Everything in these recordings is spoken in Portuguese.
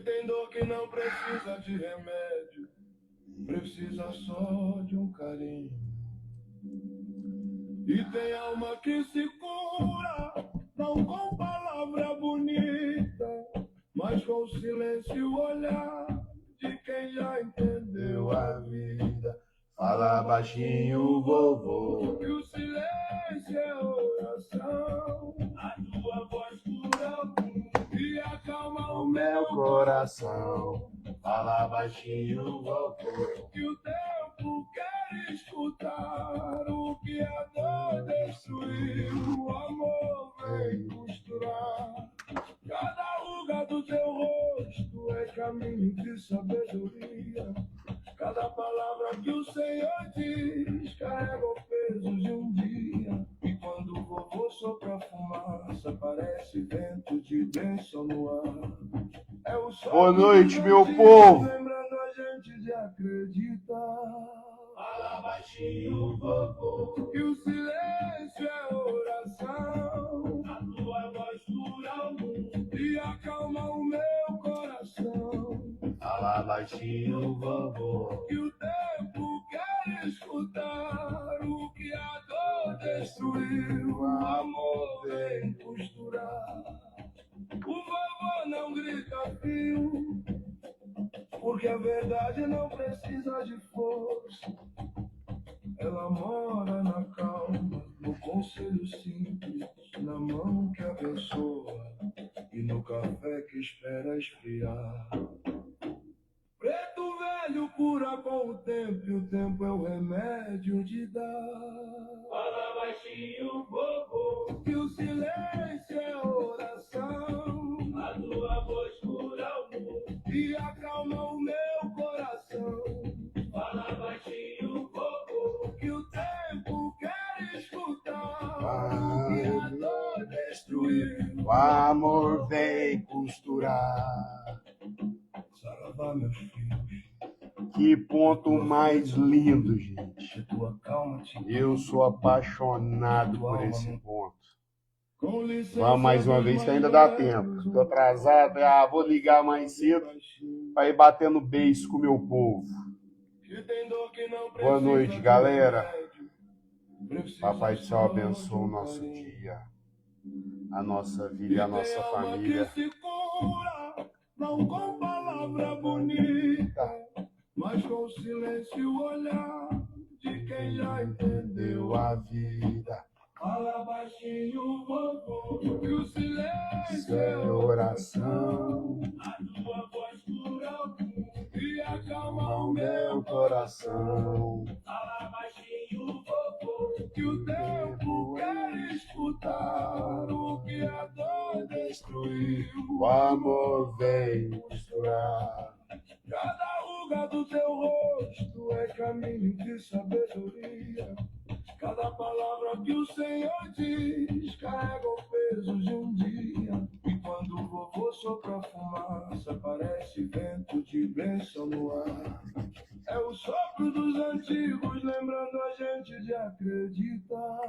tem dor que não precisa de remédio, precisa só de um carinho. E tem alma que se cura, não com palavra bonita, mas com o silêncio e o olhar de quem já entendeu a vida. Fala baixinho, vovô, que o silêncio é oração. A tua voz cura o mundo e acalma o meu coração. Fala baixinho, vovô, que o tempo quer escutar o que a dor destruiu. O amor vem costurar cada ruga do teu rosto, é caminho de sabedoria. Cada palavra que o Senhor diz carrega o peso de um dia. E quando o vovô sopra fumaça, parece vento de bênção no ar. É o sol. Boa noite, meu povo. Lembrando a gente de acreditar. Fala baixinho, vovô, que o silêncio é oração. A tua voz cura o mundo e acalma o meu coração. Fala baixinho, vovô, que o tempo quer escutar o que a dor destruiu. O amor vem costurar. O vovô não grita fio, porque a verdade não precisa de força. Ela mora na calma, no conselho simples, na mão que abençoa e no café que espera esfriar. Preto velho cura com o tempo, e o tempo é o remédio de dar. Fala baixinho, vovô, que o silêncio é oração. A tua voz cura o mundo e acalma o meu coração. Fala baixinho, vovô, que o tempo quer escutar. Que a dor destruiu, o amor vem costurar. Saravá, meus filhos. Que ponto mais lindo, gente. Eu sou apaixonado por esse ponto. Vamos mais uma vez que ainda dá tempo. Estou atrasado. Vou ligar mais cedo para ir batendo beijo com o meu povo. Boa noite, galera. Papai do Céu abençoe o nosso dia, a nossa vida e a nossa família. Não com palavra bonita, mas com o silêncio e o olhar de quem já entendeu a vida. Fala baixinho, vovô, que o silêncio é oração. A tua voz cura o mundo e acalma o meu coração. Fala baixinho, vovô, que o tempo quer escutar o que a dor destruiu. O amor vem costurar cada ruga do teu rosto, é caminho de sabedoria. Cada palavra que o Senhor diz carrega o peso de um dia. E quando o vovô sopra fumaça, parece vento de bênção no ar. É o sopro dos antigos, lembrando a gente de acreditar.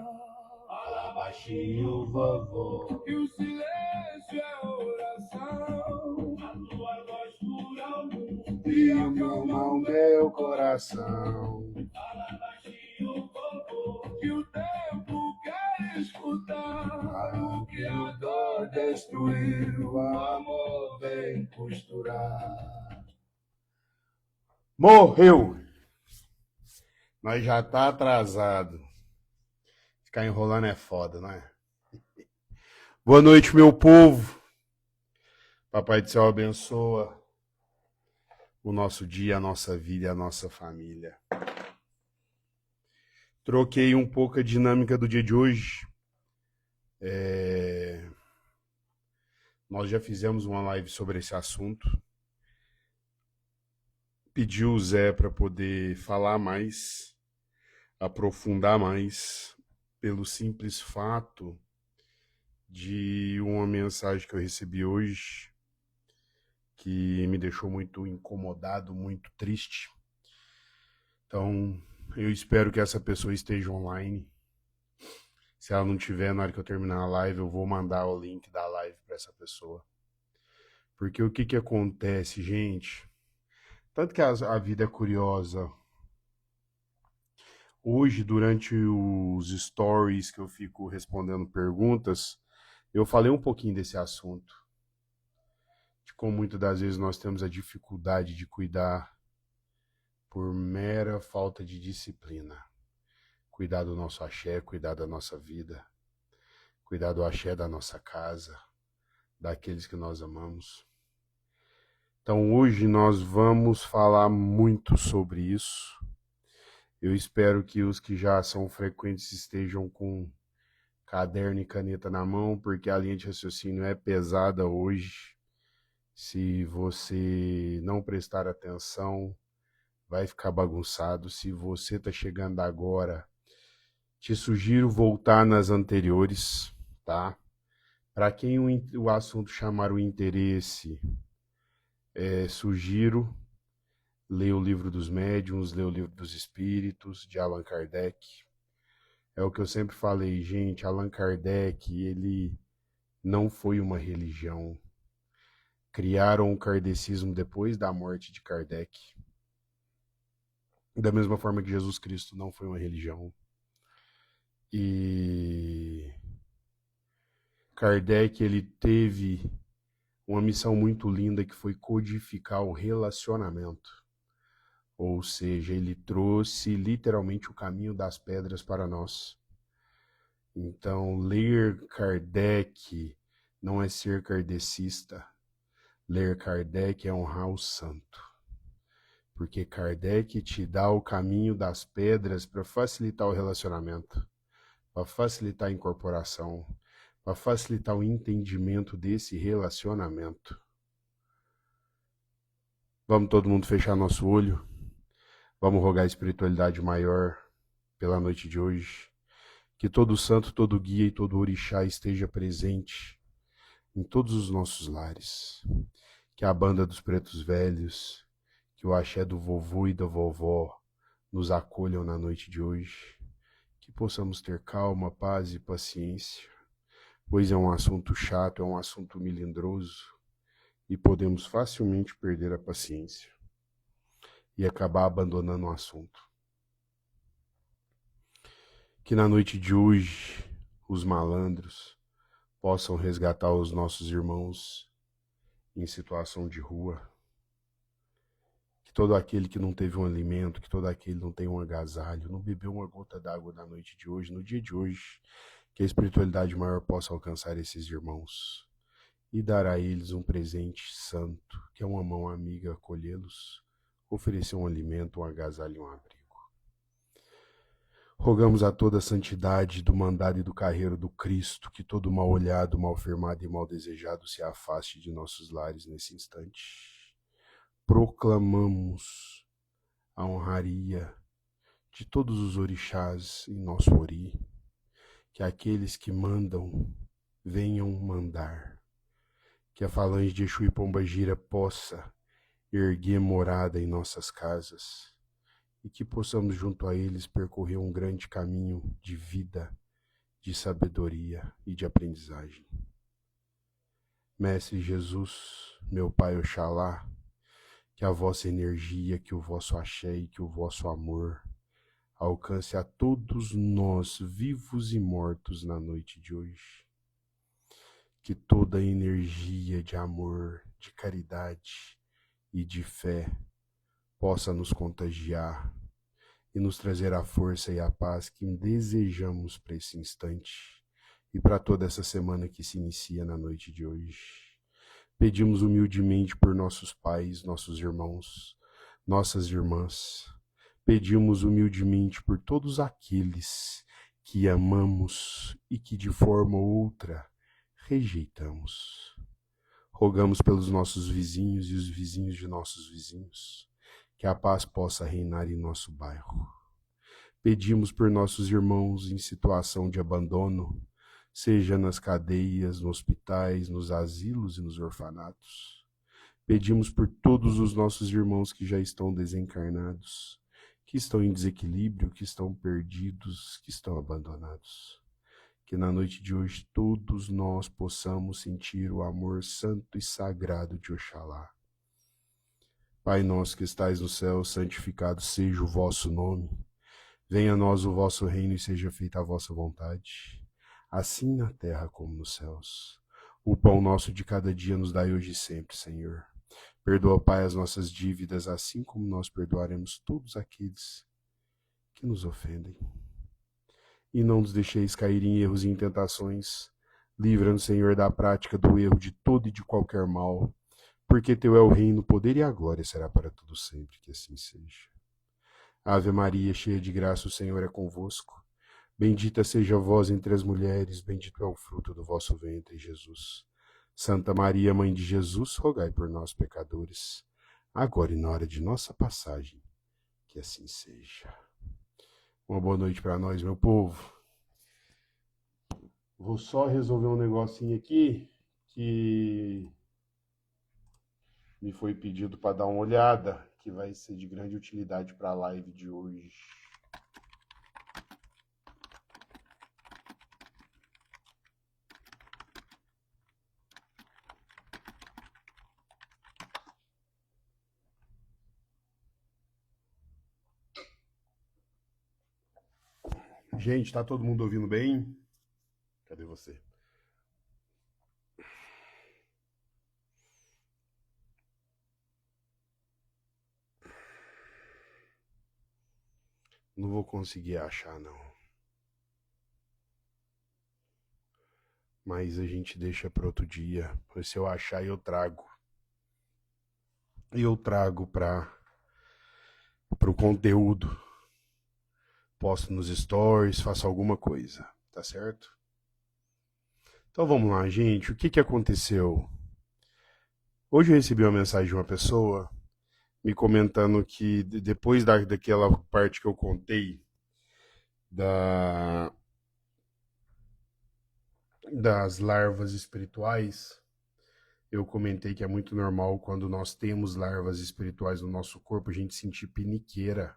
Fala baixinho, vovô, que o silêncio é oração. A tua voz cura o mundo e acalma o meu coração. Fala baixinho, vovô, que o tempo quer escutar o que a dor destruiu. O amor vem costurar. Morreu! Nós já tá atrasado. Ficar enrolando é foda, não é? Boa noite, meu povo. Papai do Céu abençoa o nosso dia, a nossa vida e a nossa família. Troquei um pouco a dinâmica do dia de hoje. Nós já fizemos uma live sobre esse assunto. Pedi o Zé para poder falar mais, aprofundar mais, pelo simples fato de uma mensagem que eu recebi hoje que me deixou muito incomodado, muito triste. Então, eu espero que essa pessoa esteja online. Se ela não tiver, na hora que eu terminar a live, eu vou mandar o link da live para essa pessoa. Porque o que acontece, gente? Tanto que a vida é curiosa. Hoje, durante os stories que eu fico respondendo perguntas, eu falei um pouquinho desse assunto. De como muitas das vezes nós temos a dificuldade de cuidar por mera falta de disciplina. Cuidar do nosso axé, cuidar da nossa vida, cuidar do axé da nossa casa, daqueles que nós amamos. Então hoje nós vamos falar muito sobre isso. Eu espero que os que já são frequentes estejam com caderno e caneta na mão, porque a linha de raciocínio é pesada hoje. Se você não prestar atenção, vai ficar bagunçado. Se você está chegando agora, te sugiro voltar nas anteriores, tá? Para quem o assunto chamar o interesse, sugiro ler o Livro dos Médiuns, ler o Livro dos Espíritos, de Allan Kardec. É o que eu sempre falei, gente, Allan Kardec, ele não foi uma religião. Criaram o kardecismo depois da morte de Kardec. Da mesma forma que Jesus Cristo não foi uma religião. E Kardec, ele teve uma missão muito linda que foi codificar o relacionamento. Ou seja, ele trouxe literalmente o caminho das pedras para nós. Então, ler Kardec não é ser kardecista. Ler Kardec é honrar o santo. Porque Kardec te dá o caminho das pedras para facilitar o relacionamento, para facilitar a incorporação, para facilitar o entendimento desse relacionamento. Vamos todo mundo fechar nosso olho? Vamos rogar a espiritualidade maior pela noite de hoje. Que todo santo, todo guia e todo orixá esteja presente em todos os nossos lares. Que a banda dos pretos velhos, que o axé do vovô e da vovó nos acolham na noite de hoje. Que possamos ter calma, paz e paciência, pois é um assunto chato, é um assunto melindroso e podemos facilmente perder a paciência e acabar abandonando o assunto. Que na noite de hoje os malandros possam resgatar os nossos irmãos em situação de rua. Que todo aquele que não teve um alimento, que todo aquele que não tem um agasalho, não bebeu uma gota d'água na noite de hoje, no dia de hoje, que a espiritualidade maior possa alcançar esses irmãos e dar a eles um presente santo, que é uma mão amiga acolhê-los, oferecer um alimento, um agasalho e um abrigo. Rogamos a toda a santidade do mandado e do carreiro do Cristo, que todo mal olhado, mal firmado e mal desejado se afaste de nossos lares nesse instante. Proclamamos a honraria de todos os orixás em nosso ori, que aqueles que mandam venham mandar, que a falange de Exu e Pombagira possa erguer morada em nossas casas e que possamos junto a eles percorrer um grande caminho de vida, de sabedoria e de aprendizagem. Mestre Jesus, meu Pai Oxalá, que a vossa energia, que o vosso axé e que o vosso amor alcance a todos nós, vivos e mortos, na noite de hoje. Que toda a energia de amor, de caridade e de fé possa nos contagiar e nos trazer a força e a paz que desejamos para esse instante e para toda essa semana que se inicia na noite de hoje. Pedimos humildemente por nossos pais, nossos irmãos, nossas irmãs. Pedimos humildemente por todos aqueles que amamos e que de forma ou outra rejeitamos. Rogamos pelos nossos vizinhos e os vizinhos de nossos vizinhos, que a paz possa reinar em nosso bairro. Pedimos por nossos irmãos em situação de abandono, seja nas cadeias, nos hospitais, nos asilos e nos orfanatos. Pedimos por todos os nossos irmãos que já estão desencarnados, que estão em desequilíbrio, que estão perdidos, que estão abandonados. que na noite de hoje todos nós possamos sentir o amor santo e sagrado de Oxalá. Pai nosso que estais no céu, santificado seja o vosso nome. Venha a nós o vosso reino e seja feita a vossa vontade, assim na terra como nos céus. O pão nosso de cada dia nos dai hoje e sempre, Senhor. Perdoa, Pai, as nossas dívidas, assim como nós perdoaremos todos aqueles que nos ofendem. E não nos deixeis cair em erros e em tentações. Livra-nos, Senhor, da prática do erro, de todo e de qualquer mal, porque teu é o reino, o poder e a glória será para todo sempre, que assim seja. Ave Maria, cheia de graça, o Senhor é convosco. Bendita seja vós entre as mulheres, bendito é o fruto do vosso ventre, Jesus. Santa Maria, Mãe de Jesus, rogai por nós, pecadores, agora e na hora de nossa passagem, que assim seja. Uma boa noite para nós, meu povo. Vou só resolver um negocinho aqui que me foi pedido para dar uma olhada, que vai ser de grande utilidade para a live de hoje. Gente, tá todo mundo ouvindo bem? Cadê você? Não vou conseguir achar, não. Mas a gente deixa para outro dia. Pois se eu achar, eu trago. Eu trago para o conteúdo. Posto nos stories, faço alguma coisa. Tá certo? Então vamos lá, gente. O que aconteceu? Hoje eu recebi uma mensagem de uma pessoa me comentando que depois daquela parte que eu contei das larvas espirituais, eu comentei que é muito normal quando nós temos larvas espirituais no nosso corpo, a gente sentir piniqueira.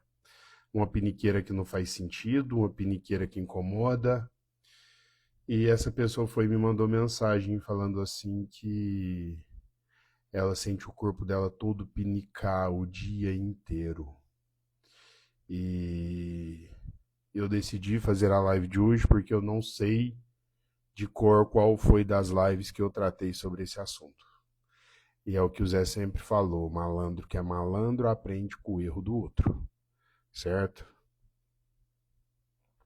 Uma piniqueira que não faz sentido, uma piniqueira que incomoda. E essa pessoa foi e me mandou mensagem falando assim que ela sente o corpo dela todo pinicar o dia inteiro. E eu decidi fazer a live de hoje porque eu não sei de cor qual foi das lives que eu tratei sobre esse assunto. E é o que o Zé sempre falou, malandro que é malandro aprende com o erro do outro, certo?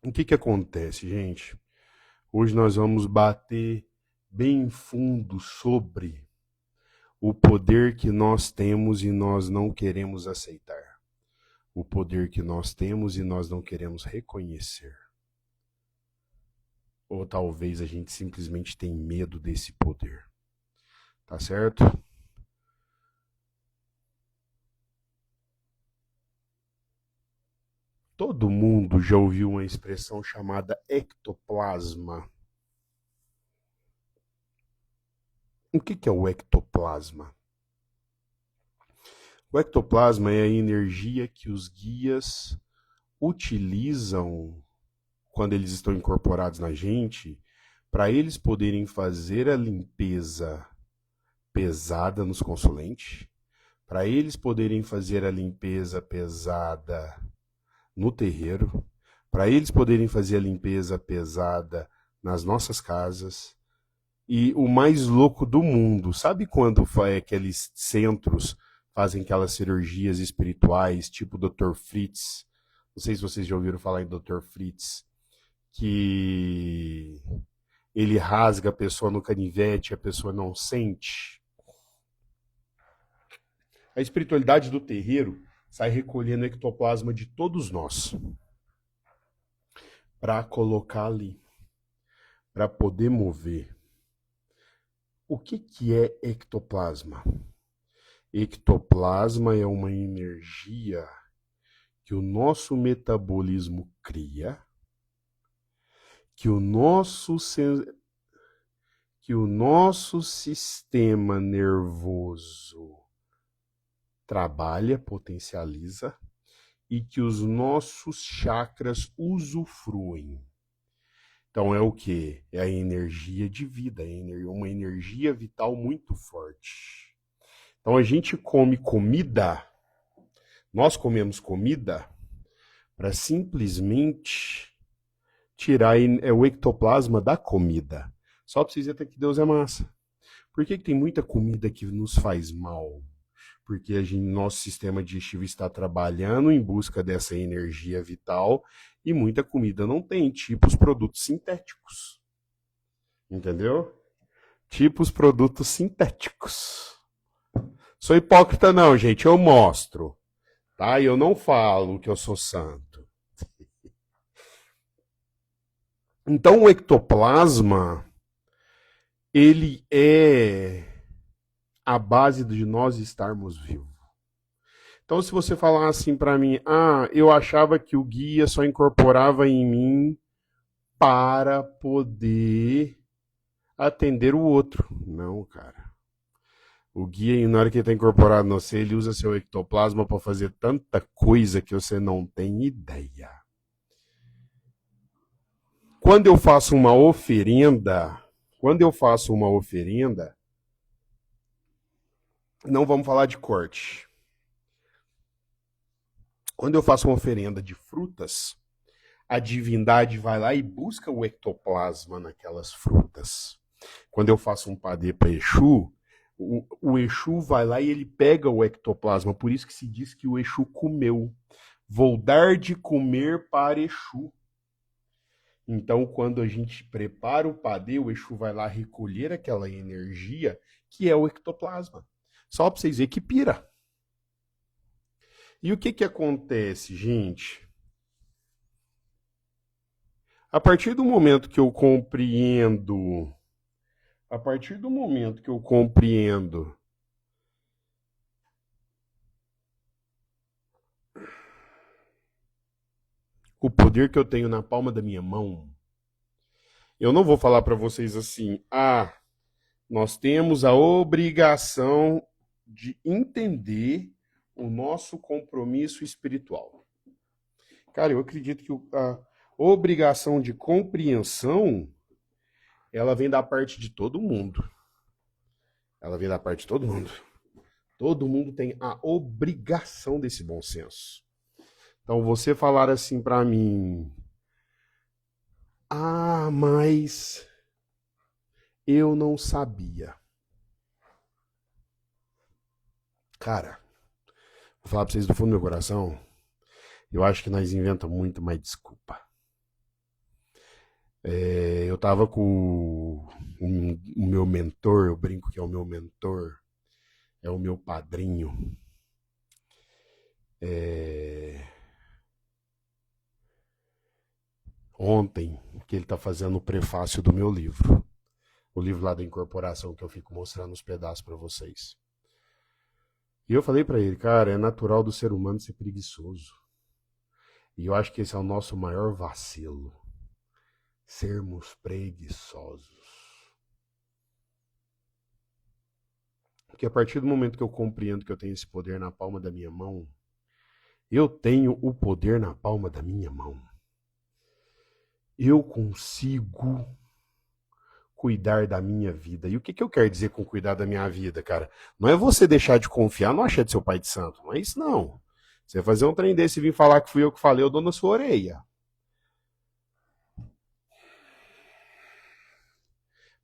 O que acontece, gente? Hoje nós vamos bater bem fundo sobre o poder que nós temos e nós não queremos aceitar. O poder que nós temos e nós não queremos reconhecer. Ou talvez a gente simplesmente tem medo desse poder. Tá certo? Todo mundo já ouviu uma expressão chamada ectoplasma. O que é o ectoplasma? O ectoplasma é a energia que os guias utilizam quando eles estão incorporados na gente, para eles poderem fazer a limpeza pesada nos consulentes, para eles poderem fazer a limpeza pesada no terreiro, para eles poderem fazer a limpeza pesada nas nossas casas. E o mais louco do mundo, sabe quando aqueles centros fazem aquelas cirurgias espirituais, tipo Dr. Fritz? Não sei se vocês já ouviram falar em Dr. Fritz, que ele rasga a pessoa no canivete, a pessoa não sente. A espiritualidade do terreiro sai recolhendo o ectoplasma de todos nós para colocar ali, para poder mover. O que é ectoplasma? Ectoplasma é uma energia que o nosso metabolismo cria, que o nosso sistema nervoso trabalha, potencializa, e que os nossos chakras usufruem. Então é o quê? É a energia de vida, uma energia vital muito forte. Então a gente come comida, nós comemos comida para simplesmente tirar o ectoplasma da comida. Só precisa ter que Deus é massa. Por que tem muita comida que nos faz mal? Porque nosso sistema digestivo está trabalhando em busca dessa energia vital e muita comida não tem, tipo os produtos sintéticos. Entendeu? Tipo os produtos sintéticos. Sou hipócrita não, gente, eu mostro. Tá? E eu não falo que eu sou santo. Então o ectoplasma, ele é a base de nós estarmos vivos. Então, se você falar assim para mim, eu achava que o guia só incorporava em mim para poder atender o outro. Não, cara. O guia, na hora que ele está incorporado no você, ele usa seu ectoplasma para fazer tanta coisa que você não tem ideia. Quando eu faço uma oferenda, não vamos falar de corte. Quando eu faço uma oferenda de frutas, a divindade vai lá e busca o ectoplasma naquelas frutas. Quando eu faço um padê para Exu, o Exu vai lá e ele pega o ectoplasma. Por isso que se diz que o Exu comeu. Vou dar de comer para Exu. Então, quando a gente prepara o padê, o Exu vai lá recolher aquela energia que é o ectoplasma. Só para vocês verem que pira. E o que acontece, gente? A partir do momento que eu compreendo o poder que eu tenho na palma da minha mão, eu não vou falar para vocês assim, nós temos a obrigação de entender o nosso compromisso espiritual. Cara, eu acredito que a obrigação de compreensão, ela vem da parte de todo mundo. Todo mundo tem a obrigação desse bom senso. Então, você falar assim para mim, mas eu não sabia. Cara, vou falar pra vocês do fundo do meu coração, eu acho que nós inventamos muito mais desculpa. Eu tava com o meu mentor, eu brinco que é o meu mentor, é o meu padrinho. Ontem, que ele tá fazendo o prefácio do meu livro. O livro lá da incorporação que eu fico mostrando os pedaços para vocês. E eu falei para ele, cara, é natural do ser humano ser preguiçoso. E eu acho que esse é o nosso maior vacilo. Sermos preguiçosos. Porque a partir do momento que eu compreendo que eu tenho esse poder na palma da minha mão, eu tenho o poder na palma da minha mão. Eu consigo cuidar da minha vida. E o que eu quero dizer com cuidar da minha vida, cara? Não é você deixar de confiar no axé de seu pai de santo. Não é isso, não. Você vai fazer um trem desse e vir falar que fui eu que falei, eu dou na sua orelha.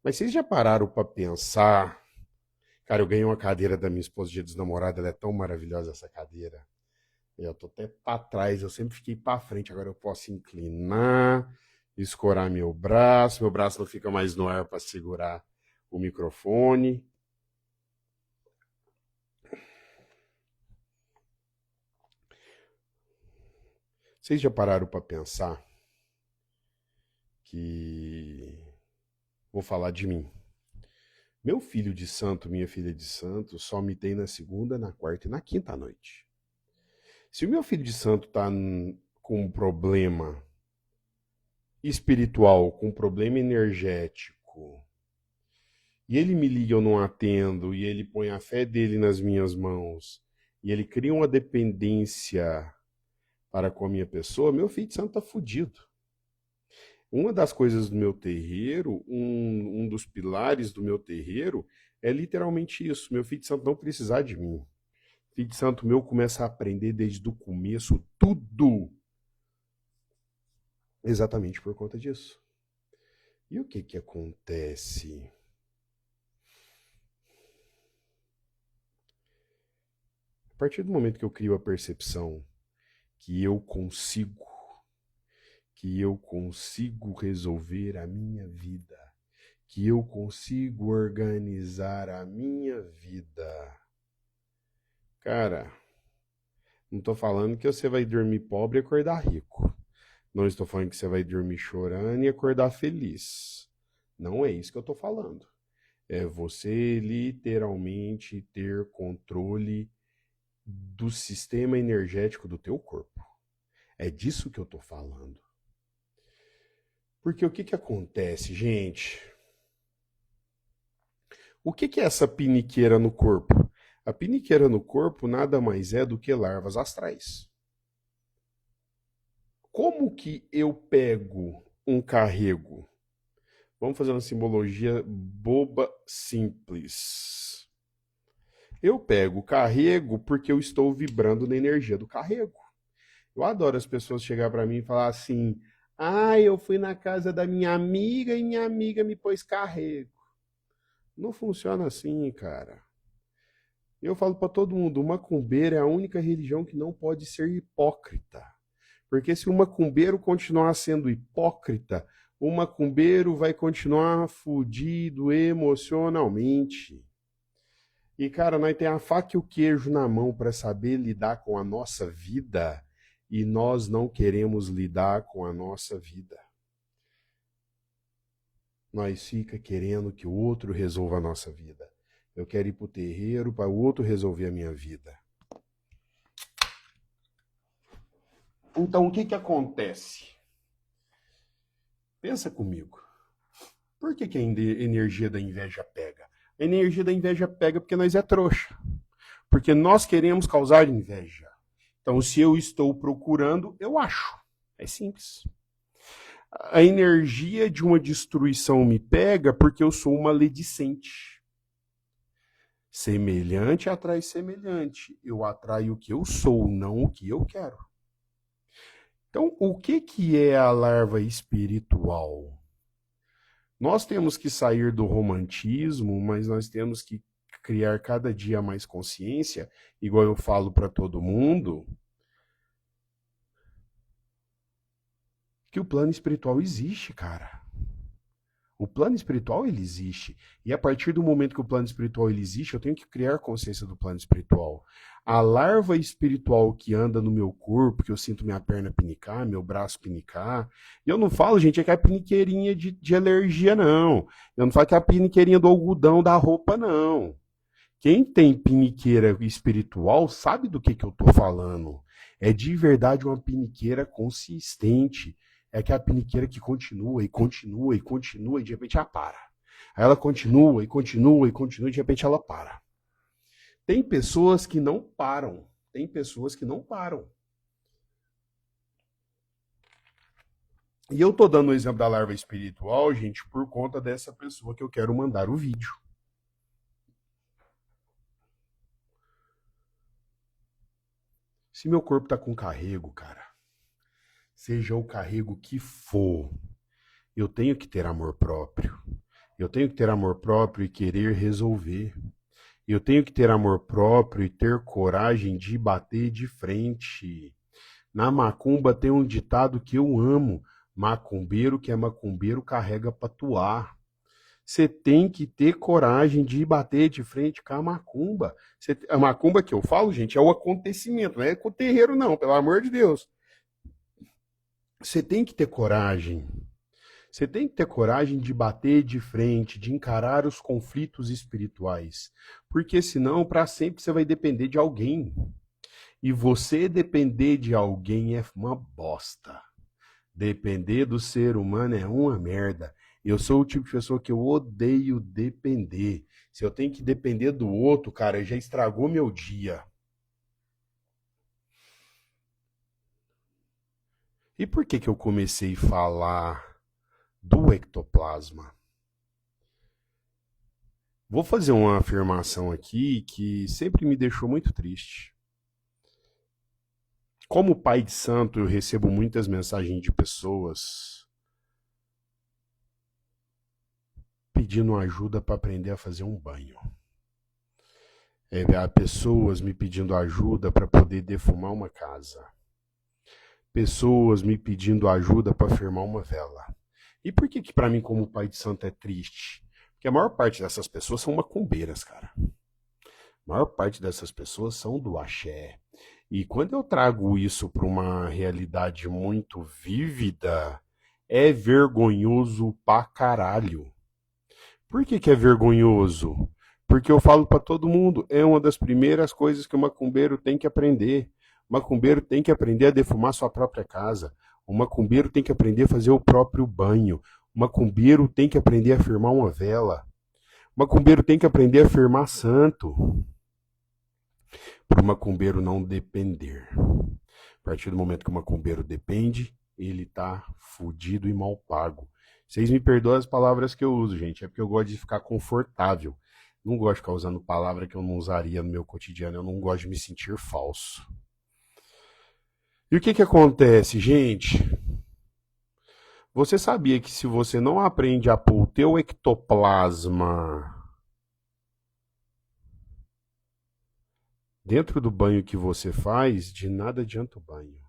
Mas vocês já pararam para pensar? Cara, eu ganhei uma cadeira da minha esposa de dia dos namorados, ela é tão maravilhosa essa cadeira. Eu tô até para trás, eu sempre fiquei para frente, agora eu posso inclinar, escorar meu braço não fica mais no ar para segurar o microfone. Vocês já pararam para pensar que... Vou falar de mim. Meu filho de santo, minha filha de santo, só me tem na segunda, na quarta e na quinta noite. Se o meu filho de santo tá com um problema espiritual, com um problema energético, e ele me liga, eu não atendo, e ele põe a fé dele nas minhas mãos, e ele cria uma dependência para com a minha pessoa, meu filho de santo tá fudido. Uma das coisas do meu terreiro, um dos pilares do meu terreiro, é literalmente isso. Meu filho de santo não precisar de mim. Filho de santo meu começa a aprender desde o começo tudo. Exatamente por conta disso. E o que que acontece? A partir do momento que eu crio a percepção que eu consigo resolver a minha vida, que eu consigo organizar a minha vida. Cara, não tô falando que você vai dormir pobre e acordar rico. Não estou falando que você vai dormir chorando e acordar feliz. Não é isso que eu tô falando. É você literalmente ter controle do sistema energético do teu corpo. É disso que eu tô falando. Porque o que que acontece, gente? O que que é essa piniqueira no corpo? A piniqueira no corpo nada mais é do que larvas astrais. Como que eu pego um carrego? Vamos fazer uma simbologia boba, simples. Eu pego o carrego porque eu estou vibrando na energia do carrego. Eu adoro as pessoas chegar para mim e falar assim: ah, eu fui na casa da minha amiga e minha amiga me pôs carrego. Não funciona assim, cara. Eu falo para todo mundo, o macumbeiro é a única religião que não pode ser hipócrita. Porque se o macumbeiro continuar sendo hipócrita, o macumbeiro vai continuar fudido emocionalmente. E, cara, nós temos a faca e o queijo na mão para saber lidar com a nossa vida e nós não queremos lidar com a nossa vida. Nós fica querendo que o outro resolva a nossa vida. Eu quero ir para o terreiro para o outro resolver a minha vida. Então, o que que acontece? Pensa comigo. Por que que a energia da inveja pega? A energia da inveja pega porque nós é trouxa. Porque nós queremos causar inveja. Então, se eu estou procurando, eu acho. É simples. A energia de uma destruição me pega porque eu sou uma maledicente. Semelhante atrai semelhante. Eu atraio o que eu sou, não o que eu quero. Então, o que que é a larva espiritual? Nós temos que sair do romantismo, mas nós temos que criar cada dia mais consciência, igual eu falo para todo mundo, que o plano espiritual existe, cara. O plano espiritual, ele existe. E a partir do momento que o plano espiritual ele existe, eu tenho que criar consciência do plano espiritual. A larva espiritual que anda no meu corpo, que eu sinto minha perna pinicar, meu braço pinicar, e eu não falo, gente, é que é a piniqueirinha de alergia, não. Eu não falo que é a piniqueirinha do algodão da roupa, não. Quem tem piniqueira espiritual sabe do que eu tô falando. É de verdade uma piniqueira consistente. É que é a piniqueira que continua e continua e continua e de repente ela para. Aí ela continua e continua e continua e de repente ela para. Tem pessoas que não param. Tem pessoas que não param. E eu tô dando o exemplo da larva espiritual, gente, por conta dessa pessoa que eu quero mandar o vídeo. Se meu corpo tá com carrego, cara, seja o carrego que for, eu tenho que ter amor próprio. Eu tenho que ter amor próprio e querer resolver. Eu tenho que ter amor próprio e ter coragem de bater de frente. Na macumba tem um ditado que eu amo. Macumbeiro que é macumbeiro carrega patuá. Você tem que ter coragem de bater de frente com a macumba. A macumba que eu falo, gente, é o acontecimento. Não é com o terreiro, não, pelo amor de Deus. Você tem que ter coragem. Você tem que ter coragem de bater de frente, de encarar os conflitos espirituais. Porque senão, para sempre, você vai depender de alguém. E você depender de alguém é uma bosta. Depender do ser humano é uma merda. Eu sou o tipo de pessoa que eu odeio depender. Se eu tenho que depender do outro, cara, já estragou meu dia. E por que que eu comecei a falar do ectoplasma. Vou fazer uma afirmação aqui que sempre me deixou muito triste. Como pai de santo, eu recebo muitas mensagens de pessoas pedindo ajuda para aprender a fazer um banho. Há pessoas me pedindo ajuda para poder defumar uma casa. Pessoas me pedindo ajuda para firmar uma vela. E por que para mim, como pai de santo, é triste? Porque a maior parte dessas pessoas são macumbeiras, cara. A maior parte dessas pessoas são do axé. E quando eu trago isso para uma realidade muito vívida, é vergonhoso pra caralho. Por que é vergonhoso? Porque eu falo para todo mundo, é uma das primeiras coisas que o macumbeiro tem que aprender. O macumbeiro tem que aprender a defumar sua própria casa. O macumbeiro tem que aprender a fazer o próprio banho. O macumbeiro tem que aprender a firmar uma vela. O macumbeiro tem que aprender a firmar santo. Para o macumbeiro não depender. A partir do momento que o macumbeiro depende, ele tá fudido e mal pago. Vocês me perdoam as palavras que eu uso, gente. É porque eu gosto de ficar confortável. Não gosto de ficar usando palavra que eu não usaria no meu cotidiano. Eu não gosto de me sentir falso. E o que acontece, gente? Você sabia que se você não aprende a pôr o teu ectoplasma dentro do banho que você faz, de nada adianta o banho.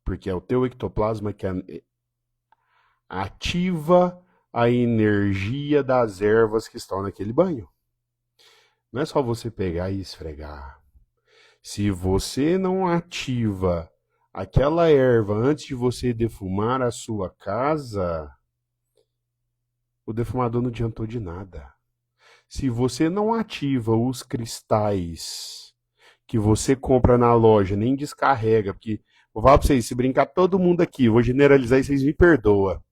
Porque é o teu ectoplasma que ativa a energia das ervas que estão naquele banho. Não é só você pegar e esfregar. Se você não ativa aquela erva antes de você defumar a sua casa, o defumador não adiantou de nada. Se você não ativa os cristais que você compra na loja, nem descarrega, porque vou falar pra vocês, se brincar todo mundo aqui, vou generalizar e vocês me perdoam.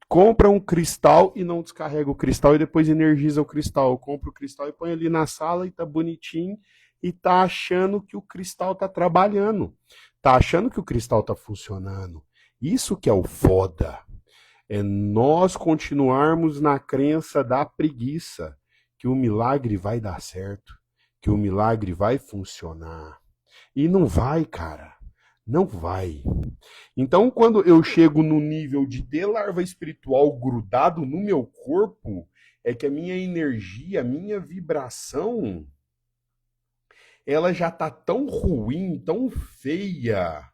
Compra um cristal e não descarrega o cristal e depois energiza o cristal. Compra o cristal e põe ali na sala e tá bonitinho e tá achando que o cristal tá trabalhando. Tá achando que o cristal tá funcionando. Isso que é o foda. É nós continuarmos na crença da preguiça, que o milagre vai dar certo, que o milagre vai funcionar. E não vai, cara. Não vai. Então, quando eu chego no nível de ter larva espiritual grudado no meu corpo, é que a minha energia, a minha vibração, ela já tá tão ruim, tão feia,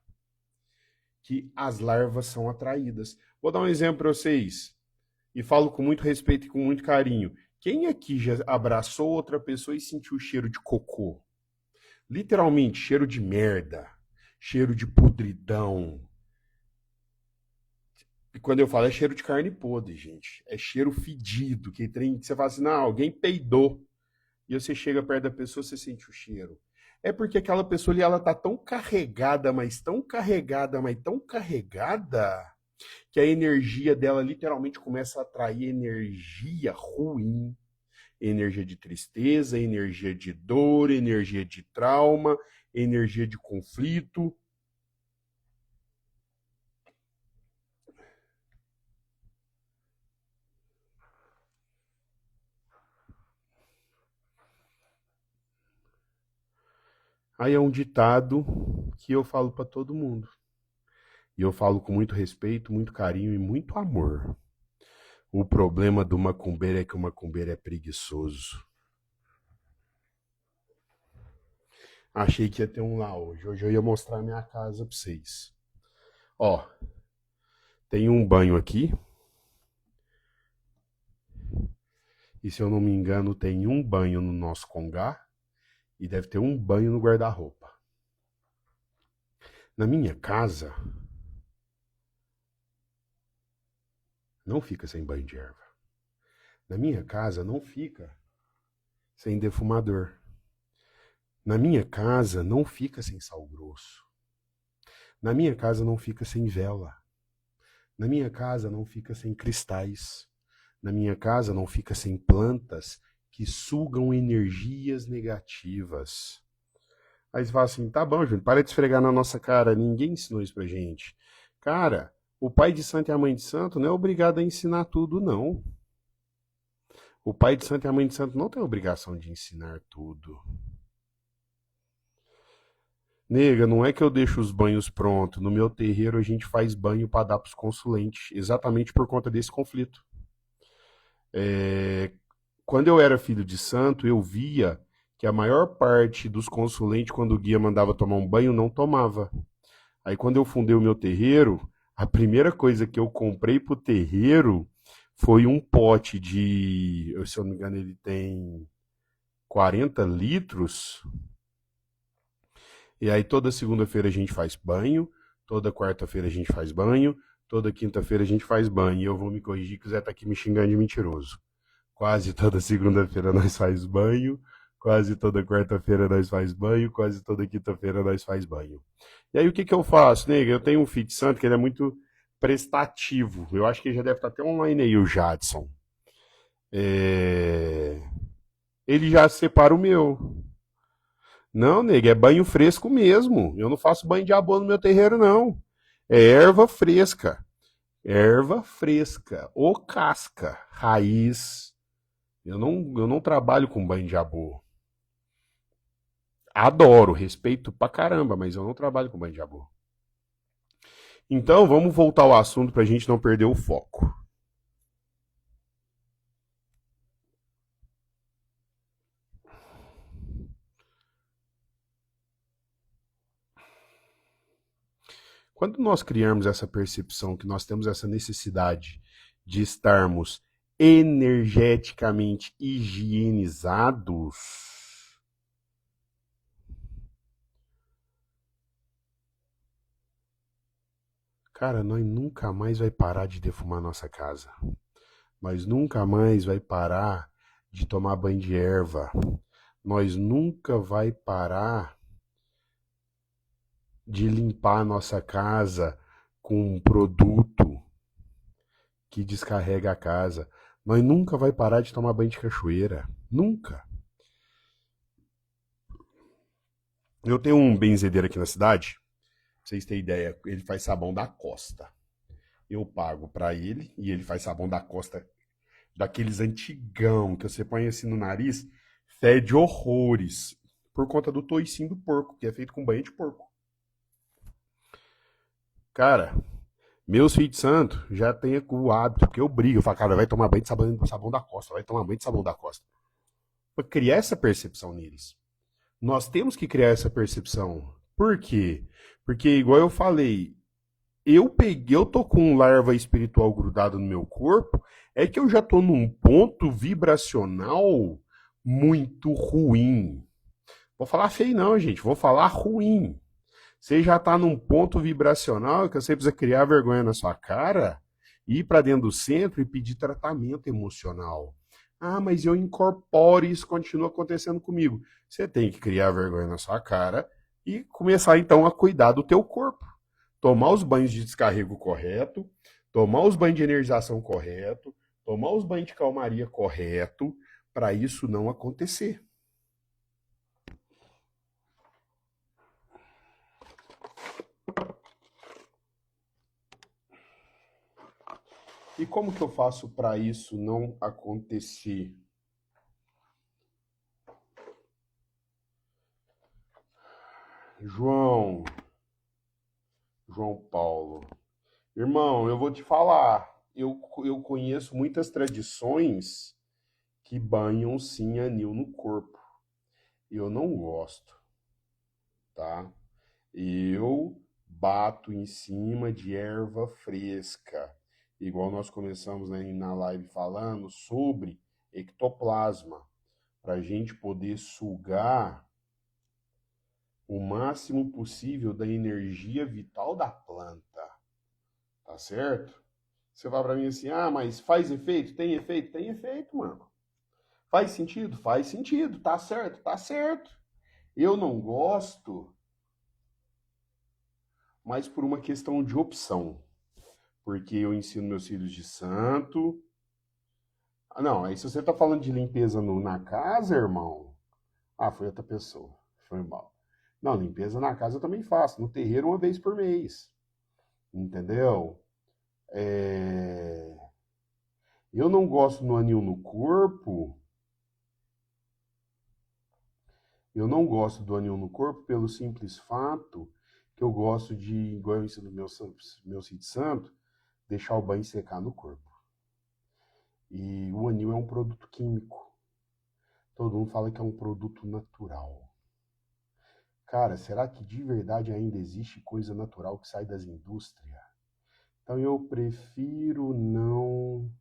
que as larvas são atraídas. Vou dar um exemplo para vocês, e falo com muito respeito e com muito carinho. Quem aqui já abraçou outra pessoa e sentiu o cheiro de cocô? Literalmente, cheiro de merda. Cheiro de podridão. E quando eu falo é cheiro de carne podre, gente. É cheiro fedido. Que você fala assim, não, alguém peidou. E você chega perto da pessoa, você sente o cheiro. É porque aquela pessoa ali, ela tá tão carregada, mas tão carregada, mas tão carregada, que a energia dela literalmente começa a atrair energia ruim. Energia de tristeza, energia de dor, energia de trauma, energia de conflito. Aí é um ditado que eu falo para todo mundo. E eu falo com muito respeito, muito carinho e muito amor. O problema do macumbeiro é que o macumbeiro é preguiçoso. Achei que ia ter um lá hoje. Hoje eu ia mostrar minha casa para vocês. Ó, tem um banho aqui. E se eu não me engano, tem um banho no nosso congá. E deve ter um banho no guarda-roupa. Na minha casa, não fica sem banho de erva. Na minha casa, não fica sem defumador. Na minha casa, não fica sem sal grosso. Na minha casa, não fica sem vela. Na minha casa, não fica sem cristais. Na minha casa, não fica sem plantas que sugam energias negativas. Aí você fala assim, tá bom, Júnior, para de esfregar na nossa cara, ninguém ensinou isso pra gente. Cara, O pai de santo e a mãe de santo não é obrigado a ensinar tudo, não. O pai de santo e a mãe de santo não tem obrigação de ensinar tudo. Nega, não é que eu deixo os banhos prontos. No meu terreiro a gente faz banho para dar para os consulentes, exatamente por conta desse conflito. Quando eu era filho de santo, eu via que a maior parte dos consulentes, quando o guia mandava tomar um banho, não tomava. Aí quando eu fundei o meu terreiro, a primeira coisa que eu comprei pro terreiro foi um pote de, se eu não me engano, ele tem 40 litros. E aí toda segunda-feira a gente faz banho, toda quarta-feira a gente faz banho, toda quinta-feira a gente faz banho. E eu vou me corrigir que o Zé tá aqui me xingando de mentiroso. Quase toda segunda-feira nós faz banho, quase toda quarta-feira nós faz banho, quase toda quinta-feira nós faz banho. E aí o que que eu faço, nega? Eu tenho um filho de santo que ele é muito prestativo. Eu acho que ele já deve estar até online aí, o Jadson. Ele já separa o meu. Não, nega, é banho fresco mesmo. Eu não faço banho de abô no meu terreiro, não. É erva fresca. Erva fresca. Ou casca, raiz. Eu não trabalho com banho de abô. Adoro, respeito pra caramba, mas eu não trabalho com banho de abô. Então, vamos voltar ao assunto pra gente não perder o foco. Quando nós criarmos essa percepção que nós temos essa necessidade de estarmos energeticamente higienizados, cara, nós nunca mais vai parar de defumar nossa casa. Nós nunca mais vai parar de tomar banho de erva. Nós nunca vai parar de limpar a nossa casa com um produto que descarrega a casa. Nós nunca vai parar de tomar banho de cachoeira. Nunca. Eu tenho um benzedeiro aqui na cidade. Pra vocês terem ideia, ele faz sabão da Costa. Eu pago pra ele e ele faz sabão da Costa daqueles antigão que você põe assim no nariz, fede horrores. Por conta do toicinho do porco, que é feito com banho de porco. Cara, meus filhos de santo já tem o hábito, porque eu brigo. Eu falo, cara, vai tomar banho de sabão da Costa, vai tomar banho de sabão da Costa. Pra criar essa percepção neles. Nós temos que criar essa percepção. Por quê? Porque, igual eu falei, eu tô com larva espiritual grudado no meu corpo, é que eu já tô num ponto vibracional muito ruim. Vou falar feio não, gente, vou falar ruim. Você já tá num ponto vibracional que você precisa criar vergonha na sua cara, ir para dentro do centro e pedir tratamento emocional. Ah, mas eu incorporo e isso continua acontecendo comigo. Você tem que criar vergonha na sua cara e começar então a cuidar do teu corpo. Tomar os banhos de descarrego correto, tomar os banhos de energização correto, tomar os banhos de calmaria correto, para isso não acontecer. E como que eu faço para isso não acontecer? João Paulo. Irmão, eu vou te falar. Eu conheço muitas tradições que banham sim anil no corpo. Eu não gosto, tá? Eu bato em cima de erva fresca. Igual nós começamos, né, na live falando sobre ectoplasma. Para a gente poder sugar o máximo possível da energia vital da planta. Tá certo? Você fala pra mim assim, ah, mas faz efeito? Tem efeito? Tem efeito, mano. Faz sentido? Faz sentido. Tá certo? Tá certo. Eu não gosto, mas por uma questão de opção. Porque eu ensino meus filhos de santo. Ah, não, aí se você tá falando de limpeza na casa, irmão. Ah, foi outra pessoa. Foi mal. Não, limpeza na casa eu também faço. No terreiro, uma vez por mês. Entendeu? Eu não gosto do anil no corpo. Eu não gosto do anil no corpo pelo simples fato que eu gosto de, igual eu ensino meu Cid Santo, deixar o banho secar no corpo. E o anil é um produto químico. Todo mundo fala que é um produto natural. Cara, será que de verdade ainda existe coisa natural que sai das indústrias? Então eu prefiro não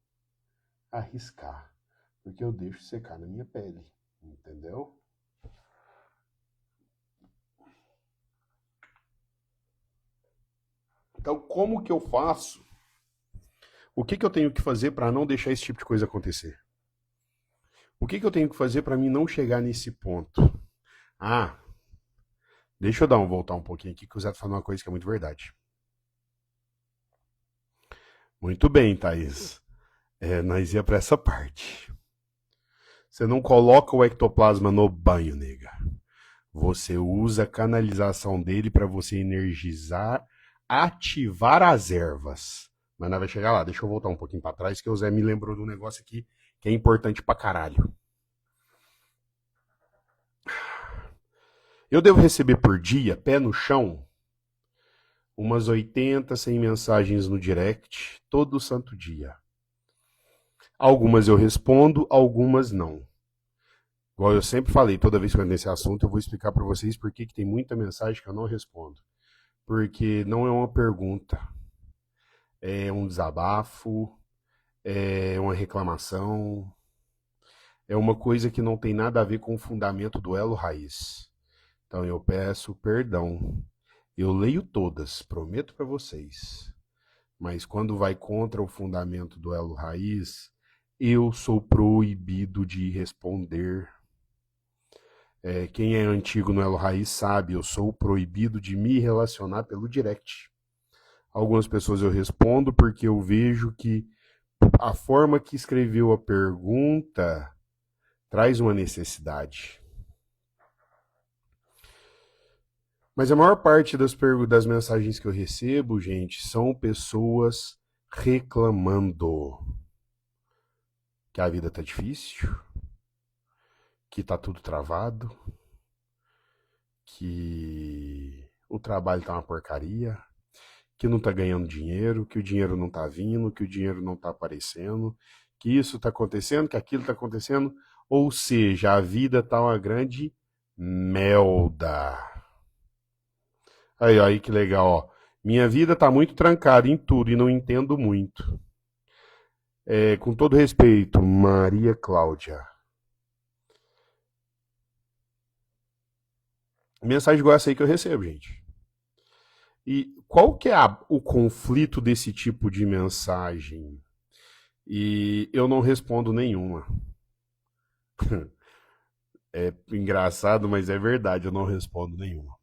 arriscar, porque eu deixo secar na minha pele, entendeu? Então, como que eu faço? O que eu tenho que fazer para não deixar esse tipo de coisa acontecer? O que eu tenho que fazer para mim não chegar nesse ponto? Ah, deixa eu voltar um pouquinho aqui, que o Zé falou uma coisa que é muito verdade. Muito bem, Thaís. Nós ia para essa parte. Você não coloca o ectoplasma no banho, nega. Você usa a canalização dele para você energizar, ativar as ervas. Mas nós vai chegar lá. Deixa eu voltar um pouquinho para trás, que o Zé me lembrou de um negócio aqui que é importante pra caralho. Eu devo receber por dia, pé no chão, umas 80, 100 mensagens no direct, todo santo dia. Algumas eu respondo, algumas não. Igual eu sempre falei, toda vez que eu entro nesse assunto, eu vou explicar para vocês por que tem muita mensagem que eu não respondo. Porque não é uma pergunta, é um desabafo, é uma reclamação, é uma coisa que não tem nada a ver com o fundamento do elo raiz. Então eu peço perdão. Eu leio todas, prometo para vocês. Mas quando vai contra o fundamento do elo raiz, eu sou proibido de responder. Quem é antigo no elo raiz sabe, eu sou proibido de me relacionar pelo direct. Algumas pessoas eu respondo porque eu vejo que a forma que escreveu a pergunta traz uma necessidade. Mas a maior parte das mensagens que eu recebo, gente, são pessoas reclamando que a vida tá difícil, que tá tudo travado, que o trabalho tá uma porcaria, que não tá ganhando dinheiro, que o dinheiro não tá vindo, que o dinheiro não tá aparecendo, que isso tá acontecendo, que aquilo tá acontecendo. Ou seja, a vida tá uma grande merda. Aí que legal, ó. Minha vida tá muito trancada em tudo e não entendo muito. Com todo respeito, Maria Cláudia. Mensagem igual essa aí que eu recebo, gente. E qual que é o conflito desse tipo de mensagem? E eu não respondo nenhuma. É engraçado, mas é verdade, eu não respondo nenhuma.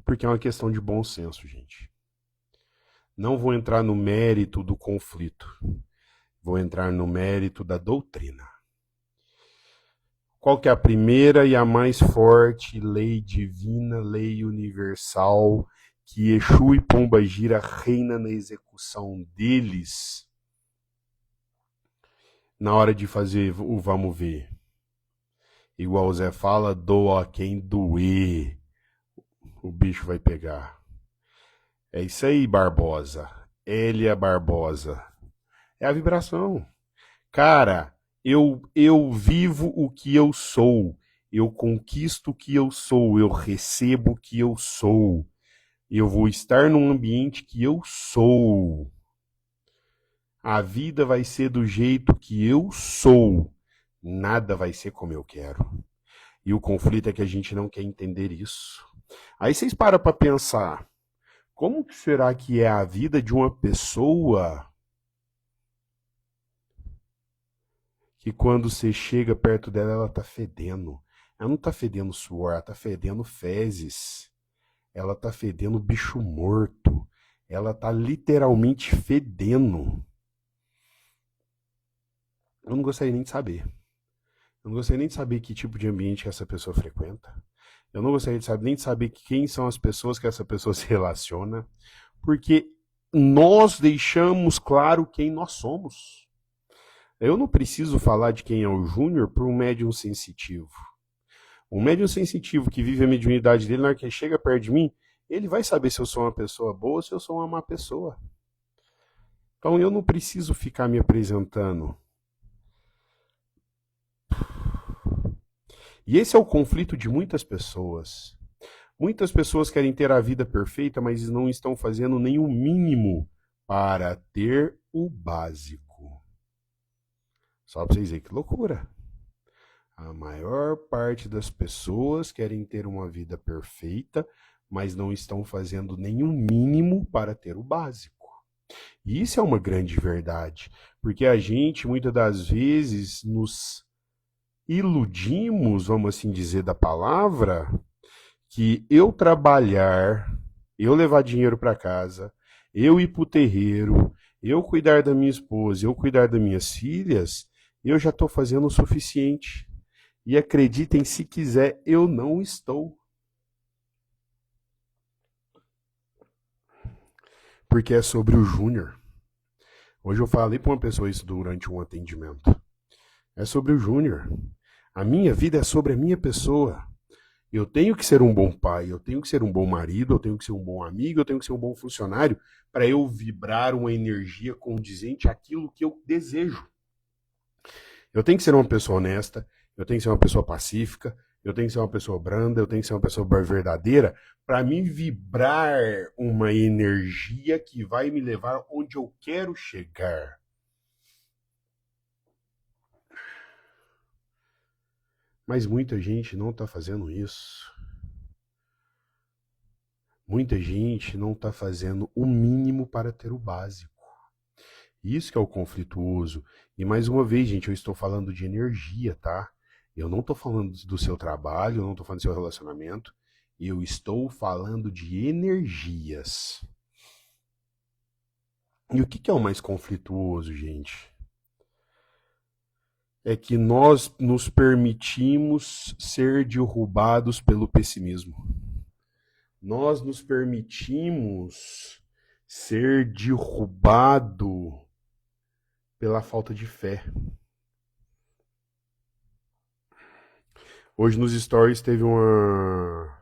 Porque é uma questão de bom senso, gente. Não vou entrar no mérito do conflito. Vou entrar no mérito da doutrina. Qual que é a primeira e a mais forte lei divina, lei universal, que Exu e Pombagira reina na execução deles na hora de fazer o vamos ver? Igual o Zé fala, doa quem doer. O bicho vai pegar. É isso aí, Barbosa. Elia Barbosa. É a vibração. Cara, eu vivo o que eu sou. Eu conquisto o que eu sou. Eu recebo o que eu sou. Eu vou estar num ambiente que eu sou. A vida vai ser do jeito que eu sou. Nada vai ser como eu quero. E o conflito é que a gente não quer entender isso. Aí vocês param para pensar. Como que será que é a vida de uma pessoa que quando você chega perto dela, ela tá fedendo? Ela não tá fedendo suor, ela tá fedendo fezes. Ela tá fedendo bicho morto. Ela tá literalmente fedendo. Eu não gostaria nem de saber. Eu não gostaria nem de saber que tipo de ambiente que essa pessoa frequenta. Eu não gostaria nem de saber quem são as pessoas que essa pessoa se relaciona, porque nós deixamos claro quem nós somos. Eu não preciso falar de quem é o Júnior para um médium sensitivo. Um médium sensitivo que vive a mediunidade dele, na hora que ele chega perto de mim, ele vai saber se eu sou uma pessoa boa ou se eu sou uma má pessoa. Então eu não preciso ficar me apresentando. E esse é o conflito de muitas pessoas. Muitas pessoas querem ter a vida perfeita, mas não estão fazendo nem o mínimo para ter o básico. Só para vocês verem que loucura. A maior parte das pessoas querem ter uma vida perfeita, mas não estão fazendo nenhum mínimo para ter o básico. E isso é uma grande verdade, porque a gente, muitas das vezes, nos iludimos, vamos assim dizer, da palavra, que eu trabalhar, eu levar dinheiro para casa, eu ir para o terreiro, eu cuidar da minha esposa, eu cuidar das minhas filhas, eu já estou fazendo o suficiente. E acreditem se quiser, eu não estou. Porque é sobre o Júnior. Hoje eu falei para uma pessoa isso durante um atendimento. É sobre o Júnior. A minha vida é sobre a minha pessoa. Eu tenho que ser um bom pai, eu tenho que ser um bom marido, eu tenho que ser um bom amigo, eu tenho que ser um bom funcionário para eu vibrar uma energia condizente àquilo que eu desejo. Eu tenho que ser uma pessoa honesta, eu tenho que ser uma pessoa pacífica, eu tenho que ser uma pessoa branda, eu tenho que ser uma pessoa verdadeira para me vibrar uma energia que vai me levar onde eu quero chegar. Mas muita gente não está fazendo isso. Muita gente não está fazendo o mínimo para ter o básico. Isso que é o conflituoso. E mais uma vez, gente, eu estou falando de energia, tá? Eu não estou falando do seu trabalho, eu não estou falando do seu relacionamento. Eu estou falando de energias. E o que é o mais conflituoso, gente? É que nós nos permitimos ser derrubados pelo pessimismo. Nós nos permitimos ser derrubado pela falta de fé. Hoje nos stories teve uma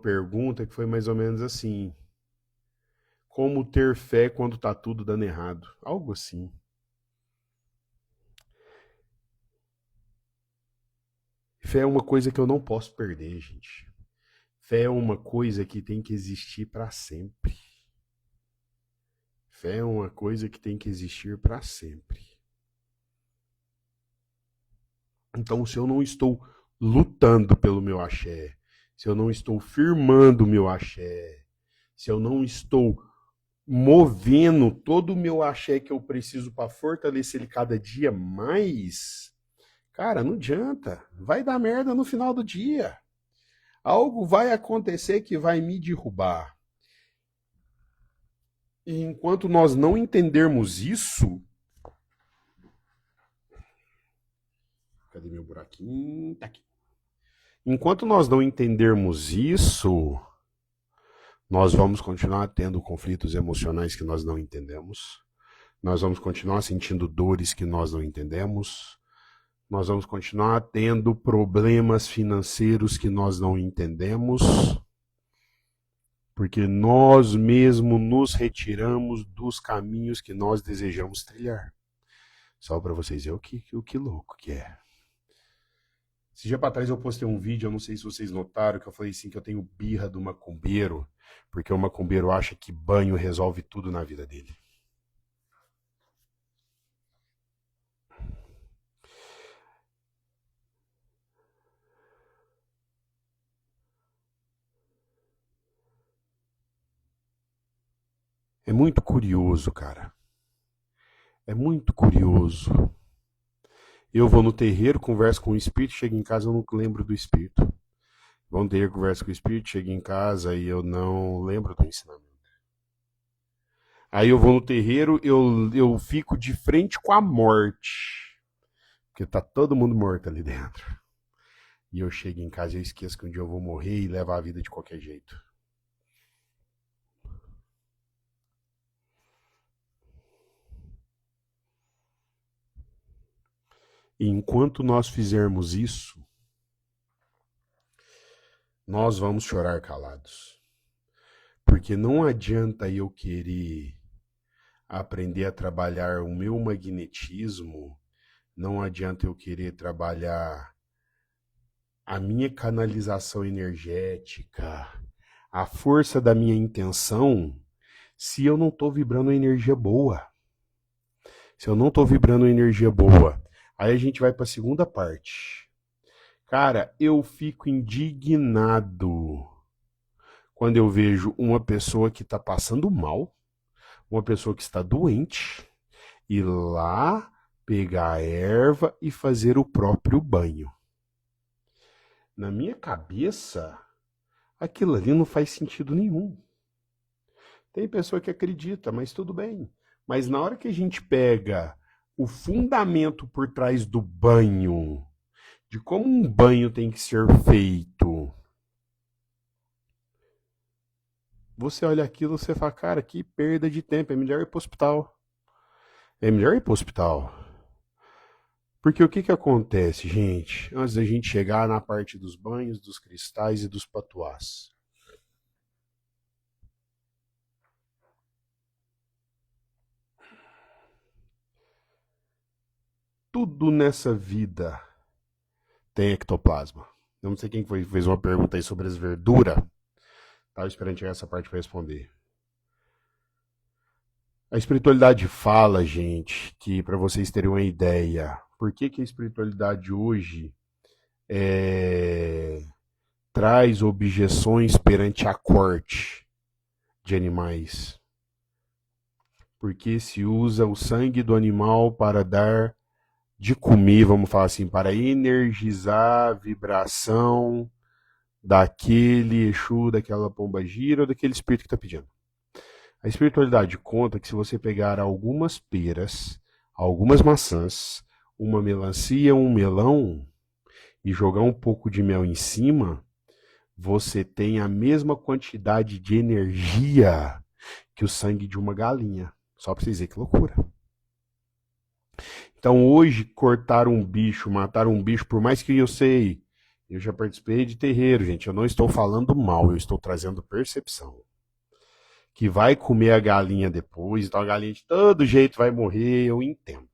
pergunta que foi mais ou menos assim: como ter fé quando tá tudo dando errado? Algo assim. Fé é uma coisa que eu não posso perder, gente. Fé é uma coisa que tem que existir para sempre. Fé é uma coisa que tem que existir para sempre. Então, se eu não estou lutando pelo meu axé, se eu não estou firmando o meu axé, se eu não estou movendo todo o meu axé que eu preciso para fortalecer ele cada dia mais, cara, não adianta. Vai dar merda no final do dia. Algo vai acontecer que vai me derrubar. E enquanto nós não entendermos isso... Cadê meu buraquinho? Tá aqui. Enquanto nós não entendermos isso, nós vamos continuar tendo conflitos emocionais que nós não entendemos. Nós vamos continuar sentindo dores que nós não entendemos. Nós vamos continuar tendo problemas financeiros que nós não entendemos. Porque nós mesmos nos retiramos dos caminhos que nós desejamos trilhar. Só para vocês verem o que louco que é. Esse dia para trás eu postei um vídeo, eu não sei se vocês notaram, que eu falei assim, que eu tenho birra do macumbeiro, porque o macumbeiro acha que banho resolve tudo na vida dele. É muito curioso, cara. É muito curioso. Eu vou no terreiro, converso com o espírito, chego em casa, eu não lembro do espírito. Vou no terreiro, converso com o espírito, chego em casa e eu não lembro do ensinamento. Aí eu vou no terreiro, eu fico de frente com a morte. Porque tá todo mundo morto ali dentro. E eu chego em casa e eu esqueço que um dia eu vou morrer e levar a vida de qualquer jeito. E enquanto nós fizermos isso, nós vamos chorar calados. Porque não adianta eu querer aprender a trabalhar o meu magnetismo, não adianta eu querer trabalhar a minha canalização energética, a força da minha intenção, se eu não estou vibrando energia boa. Se eu não estou vibrando energia boa, aí a gente vai para a segunda parte. Cara, eu fico indignado quando eu vejo uma pessoa que está passando mal, uma pessoa que está doente, ir lá, pegar a erva e fazer o próprio banho. Na minha cabeça, aquilo ali não faz sentido nenhum. Tem pessoa que acredita, mas tudo bem. Mas na hora que a gente pega o fundamento por trás do banho, de como um banho tem que ser feito, você olha aquilo e você fala, cara, que perda de tempo, é melhor ir para o hospital. É melhor ir para o hospital. Porque o que acontece, gente, antes da gente chegar na parte dos banhos, dos cristais e dos patuás? Tudo nessa vida tem ectoplasma. Eu não sei quem foi, fez uma pergunta aí sobre as verduras. Estava esperando chegar essa parte para responder. A espiritualidade fala, gente, que para vocês terem uma ideia, por que a espiritualidade hoje traz objeções perante a corte de animais? Porque se usa o sangue do animal para dar de comer, vamos falar assim, para energizar a vibração daquele Exu, daquela pombagira ou daquele espírito que está pedindo. A espiritualidade conta que se você pegar algumas peras, algumas maçãs, uma melancia, um melão e jogar um pouco de mel em cima, você tem a mesma quantidade de energia que o sangue de uma galinha. Só para vocês verem que loucura. Então hoje cortar um bicho, matar um bicho, por mais que eu sei, eu já participei de terreiro, gente, eu não estou falando mal, eu estou trazendo percepção. Que vai comer a galinha depois, então a galinha de todo jeito vai morrer, eu entendo.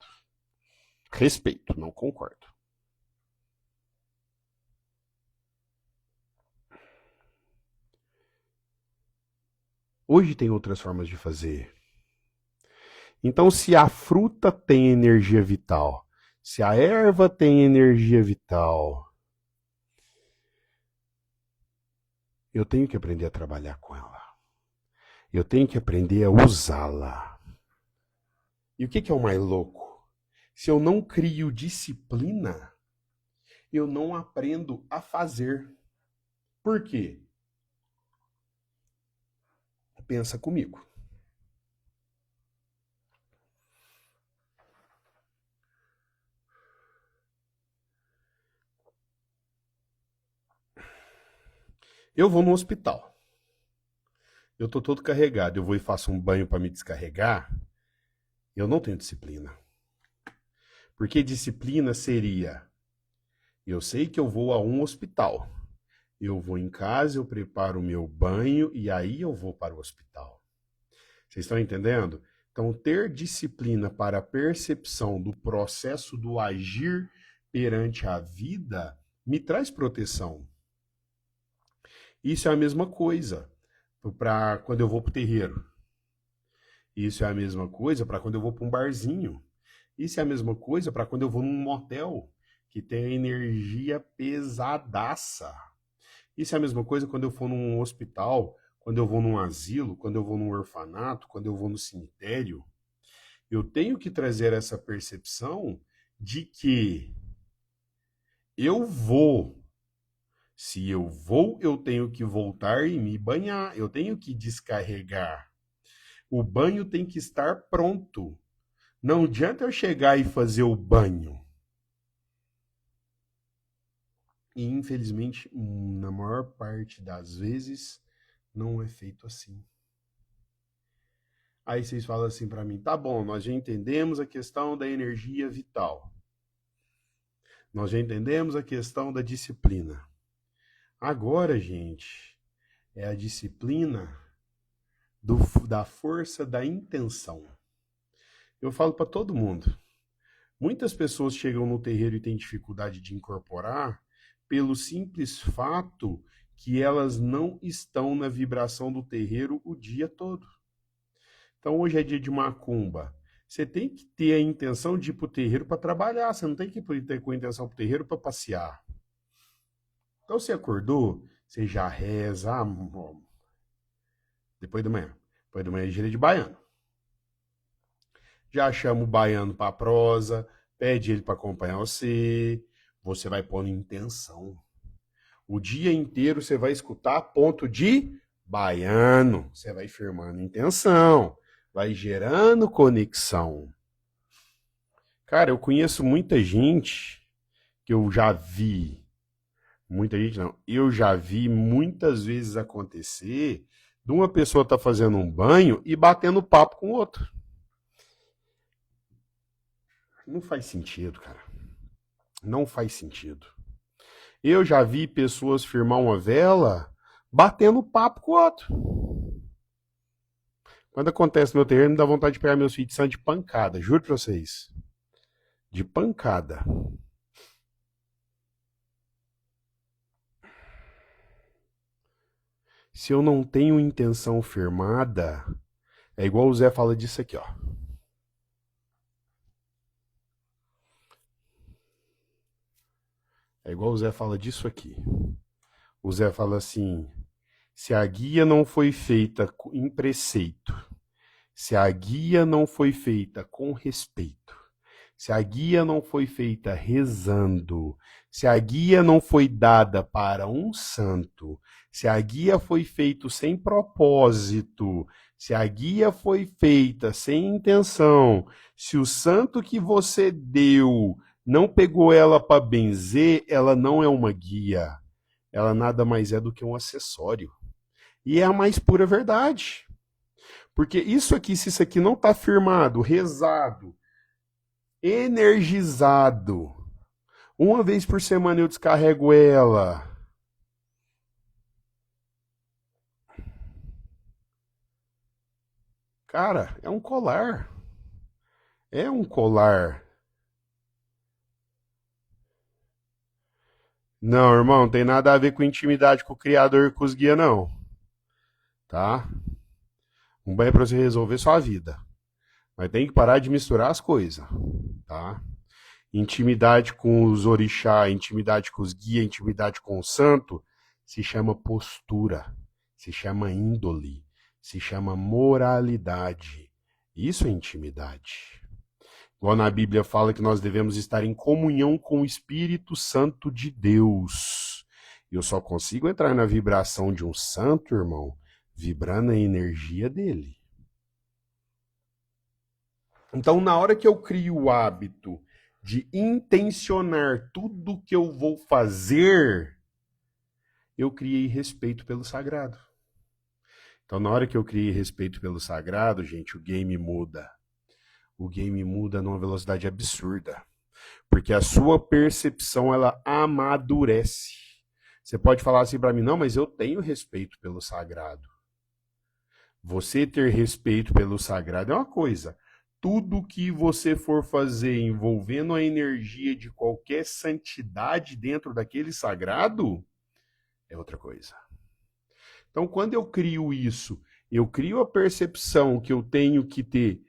Respeito, não concordo. Hoje tem outras formas de fazer. Então, se a fruta tem energia vital, se a erva tem energia vital, eu tenho que aprender a trabalhar com ela. Eu tenho que aprender a usá-la. E o que é o mais louco? Se eu não crio disciplina, eu não aprendo a fazer. Por quê? Pensa comigo. Eu vou no hospital. Eu tô todo carregado. Eu vou e faço um banho para me descarregar. Eu não tenho disciplina. Porque disciplina seria: eu sei que eu vou a um hospital. Eu vou em casa, eu preparo o meu banho e aí eu vou para o hospital. Vocês estão entendendo? Então, ter disciplina para a percepção do processo do agir perante a vida me traz proteção. Isso é a mesma coisa para quando eu vou para o terreiro. Isso é a mesma coisa para quando eu vou para um barzinho. Isso é a mesma coisa para quando eu vou num motel que tem energia pesadaça. Isso é a mesma coisa quando eu for num hospital, quando eu vou num asilo, quando eu vou num orfanato, quando eu vou no cemitério. Eu tenho que trazer essa percepção de que eu vou. Se eu vou, eu tenho que voltar e me banhar. Eu tenho que descarregar. O banho tem que estar pronto. Não adianta eu chegar e fazer o banho. E, infelizmente, na maior parte das vezes, não é feito assim. Aí vocês falam assim para mim, tá bom, nós já entendemos a questão da energia vital. Nós já entendemos a questão da disciplina. Agora, gente, é a disciplina da força da intenção. Eu falo para todo mundo. Muitas pessoas chegam no terreiro e têm dificuldade de incorporar pelo simples fato que elas não estão na vibração do terreiro o dia todo. Então hoje é dia de macumba. Você tem que ter a intenção de ir para o terreiro para trabalhar. Você não tem que ir com a intenção para o terreiro para passear. Então você acordou, você já reza. Depois de manhã. Depois de manhã é gira de baiano. Já chama o baiano para a prosa, pede ele para acompanhar você. Você vai pondo intenção. O dia inteiro você vai escutar ponto de baiano. Você vai firmando intenção. Vai gerando conexão. Cara, eu conheço muita gente que eu já vi. Muita gente não. Eu já vi muitas vezes acontecer de uma pessoa estar fazendo um banho e batendo papo com o outro. Não faz sentido, cara. Não faz sentido. Eu já vi pessoas firmar uma vela batendo papo com o outro. Quando acontece no meu terreno, me dá vontade de pegar meus filhos de santo de pancada. Juro pra vocês. De pancada. Se eu não tenho intenção firmada, é igual o Zé fala disso aqui, ó. É igual o Zé fala disso aqui. O Zé fala assim: se a guia não foi feita em preceito, se a guia não foi feita com respeito, se a guia não foi feita rezando, se a guia não foi dada para um santo, se a guia foi feita sem propósito, se a guia foi feita sem intenção, se o santo que você deu não pegou ela para benzer, ela não é uma guia. Ela nada mais é do que um acessório. E é a mais pura verdade. Porque isso aqui, se isso aqui não está firmado, rezado, energizado, uma vez por semana eu descarrego ela. Cara, é um colar. É um colar. Não, irmão, não tem nada a ver com intimidade com o criador e com os guias, não. Tá? Um banho é pra você resolver sua vida. Mas tem que parar de misturar as coisas. Tá? Intimidade com os orixá, intimidade com os guias, intimidade com o santo, se chama postura, se chama índole, se chama moralidade. Isso é intimidade. Igual na Bíblia fala que nós devemos estar em comunhão com o Espírito Santo de Deus. Eu só consigo entrar na vibração de um santo, irmão, vibrando a energia dele. Então, na hora que eu crio o hábito de intencionar tudo que eu vou fazer, eu criei respeito pelo sagrado. Então, na hora que eu criei respeito pelo sagrado, gente, o game muda. O game muda numa velocidade absurda. Porque a sua percepção, ela amadurece. Você pode falar assim para mim, não, mas eu tenho respeito pelo sagrado. Você ter respeito pelo sagrado é uma coisa. Tudo que você for fazer envolvendo a energia de qualquer santidade dentro daquele sagrado é outra coisa. Então, quando eu crio isso, eu crio a percepção que eu tenho que ter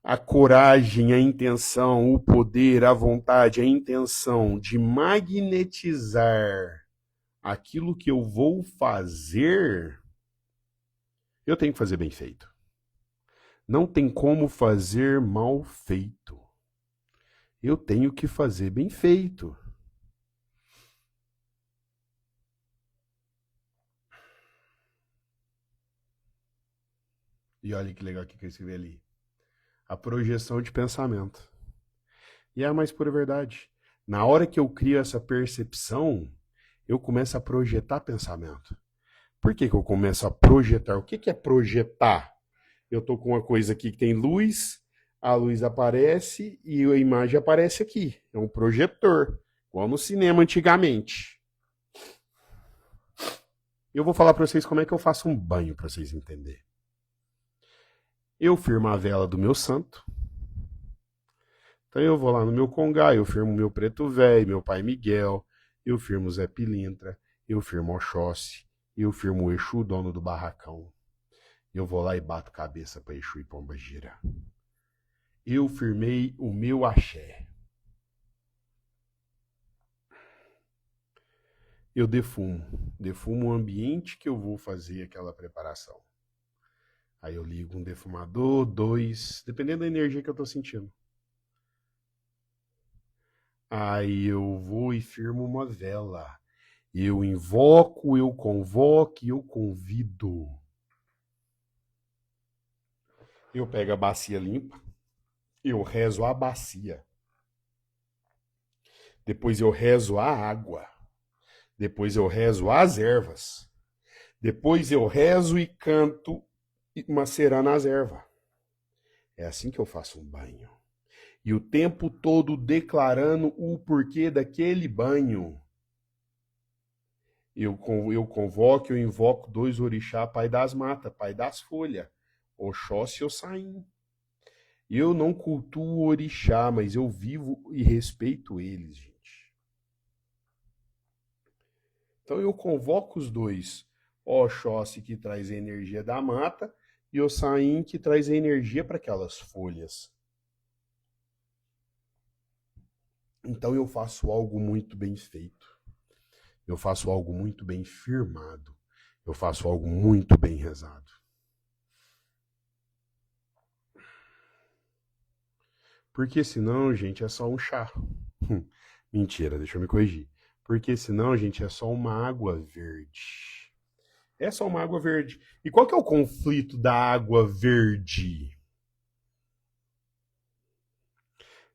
a coragem, a intenção, o poder, a vontade, a intenção de magnetizar aquilo que eu vou fazer, eu tenho que fazer bem feito. Não tem como fazer mal feito. Eu tenho que fazer bem feito. E olha que legal que eu escrevi ali. A projeção de pensamento. E é a mais pura verdade. Na hora que eu crio essa percepção, eu começo a projetar pensamento. Por que eu começo a projetar? O que é projetar? Eu estou com uma coisa aqui que tem luz, a luz aparece e a imagem aparece aqui. É um projetor, igual no cinema antigamente. Eu vou falar para vocês como é que eu faço um banho, para vocês entenderem. Eu firmo a vela do meu santo. Então eu vou lá no meu congá, eu firmo meu preto velho, meu pai Miguel, eu firmo o Zé Pilintra, eu firmo Oxóssi, eu firmo o Exu, dono do barracão. Eu vou lá e bato cabeça para Exu e Pomba Gira. Eu firmei o meu axé. Eu defumo o ambiente que eu vou fazer aquela preparação. Aí eu ligo um defumador, 2, dependendo da energia que eu estou sentindo. Aí eu vou e firmo uma vela. Eu invoco, eu convoco, eu convido. Eu pego a bacia limpa, eu rezo a bacia. Depois eu rezo a água. Depois eu rezo as ervas. Depois eu rezo e canto macerando as ervas. É assim que eu faço um banho. E o tempo todo declarando o porquê daquele banho. Eu convoco, eu invoco 2 orixá, pai das matas, pai das folhas, Oxóssi e Ossain. Eu não cultuo o orixá, mas eu vivo e respeito eles, gente. Então eu convoco os 2, Oxóssi que traz a energia da mata e Ossain que traz a energia para aquelas folhas. Então eu faço algo muito bem feito. Eu faço algo muito bem firmado. Eu faço algo muito bem rezado. Porque senão, gente, é só um chá. Mentira, deixa eu me corrigir. Porque senão, gente, é só uma água verde. É só uma água verde. E qual que é o conflito da água verde?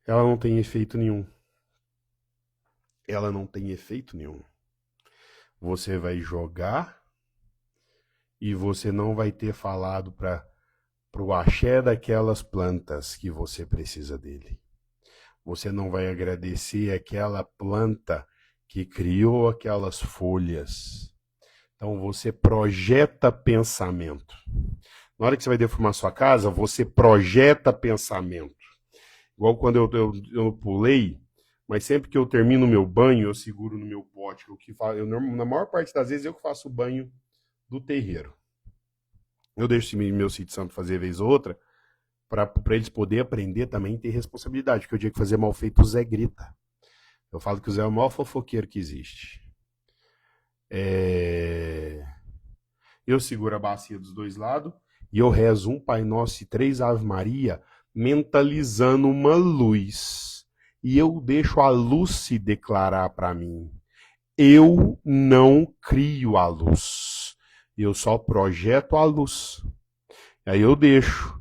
Ela não tem efeito nenhum. Ela não tem efeito nenhum. Você vai jogar e você não vai ter falado para o axé daquelas plantas que você precisa dele. Você não vai agradecer aquela planta que criou aquelas folhas. Então você projeta pensamento. Na hora que você vai defumar sua casa, você projeta pensamento. Igual quando eu pulei, mas sempre que eu termino o meu banho, eu seguro no meu pote. Na maior parte das vezes eu que faço o banho do terreiro. Eu deixo meu sítio santo fazer vez ou outra, para eles poderem aprender também e ter responsabilidade. Porque o dia que fazer mal feito, o Zé grita. Eu falo que o Zé é o maior fofoqueiro que existe. Eu seguro a bacia dos 2 lados e eu rezo um Pai Nosso e 3 Ave Maria, mentalizando uma luz. E eu deixo a luz se declarar para mim. Eu não crio a luz. Eu só projeto a luz. Aí eu deixo.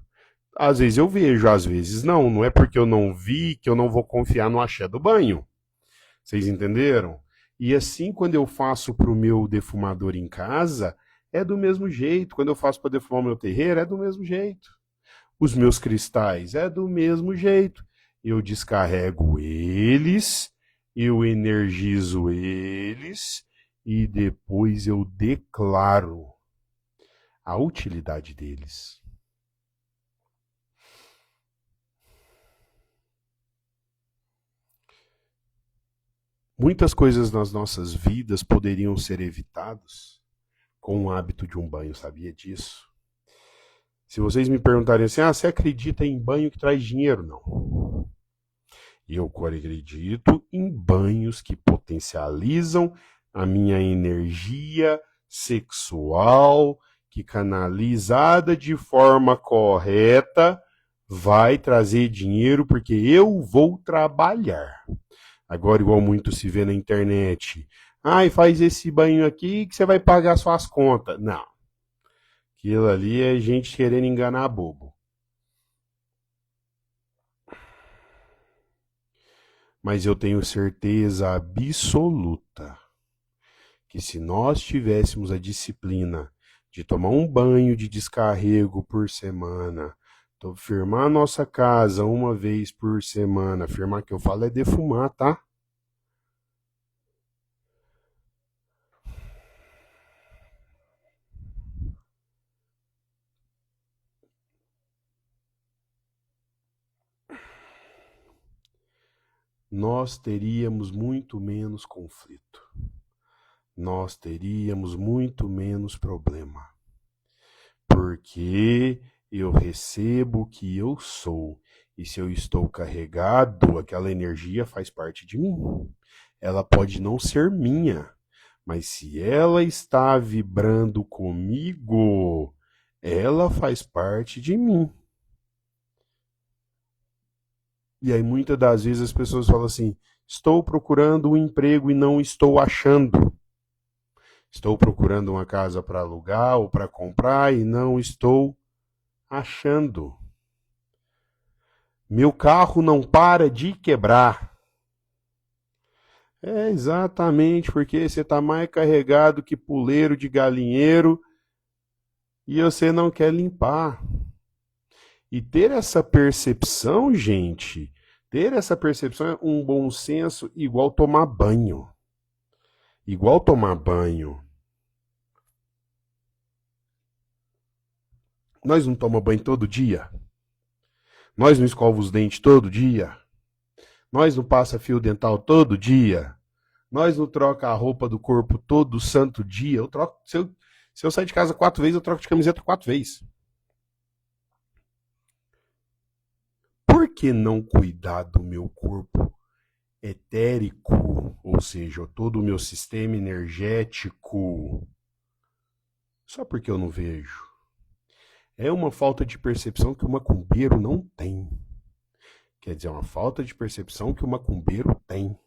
Às vezes eu vejo, às vezes não. Não é porque eu não vi que eu não vou confiar no axé do banho. Vocês entenderam? E assim, quando eu faço para o meu defumador em casa, é do mesmo jeito. Quando eu faço para defumar o meu terreiro, é do mesmo jeito. Os meus cristais, é do mesmo jeito. Eu descarrego eles, eu energizo eles e depois eu declaro a utilidade deles. Muitas coisas nas nossas vidas poderiam ser evitadas com o hábito de um banho, sabia disso? Se vocês me perguntarem assim, você acredita em banho que traz dinheiro? Não. Eu acredito em banhos que potencializam a minha energia sexual, que canalizada de forma correta vai trazer dinheiro porque eu vou trabalhar. Agora, igual muito se vê na internet, faz esse banho aqui que você vai pagar suas contas. Não. Aquilo ali é gente querendo enganar bobo. Mas eu tenho certeza absoluta que se nós tivéssemos a disciplina de tomar um banho de descarrego por semana, firmar nossa casa uma vez por semana, firmar que eu falo é defumar, tá? Nós teríamos muito menos conflito. Nós teríamos muito menos problema. Porque eu recebo o que eu sou. E se eu estou carregado, aquela energia faz parte de mim. Ela pode não ser minha, mas se ela está vibrando comigo, ela faz parte de mim. E aí muitas das vezes as pessoas falam assim: estou procurando um emprego e não estou achando. Estou procurando uma casa para alugar ou para comprar e não estou achando. Meu carro não para de quebrar. É exatamente porque você está mais carregado que puleiro de galinheiro e você não quer limpar. E ter essa percepção, gente, ter essa percepção é um bom senso igual tomar banho. Igual tomar banho. Nós não tomamos banho todo dia? Nós não escovamos os dentes todo dia? Nós não passa fio dental todo dia? Nós não troca a roupa do corpo todo santo dia? Eu troco, se eu sair de casa 4 vezes, eu troco de camiseta 4 vezes. Por que não cuidar do meu corpo etérico, ou seja, todo o meu sistema energético, só porque eu não vejo? É uma falta de percepção que o macumbeiro não tem. Quer dizer, é uma falta de percepção que o macumbeiro tem.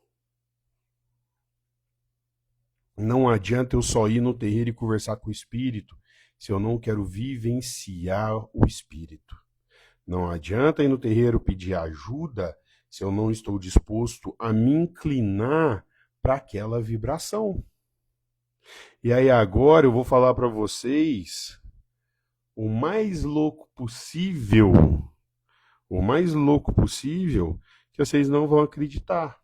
Não adianta eu só ir no terreiro e conversar com o espírito se eu não quero vivenciar o espírito. Não adianta ir no terreiro pedir ajuda se eu não estou disposto a me inclinar para aquela vibração. E aí agora eu vou falar para vocês o mais louco possível, que vocês não vão acreditar.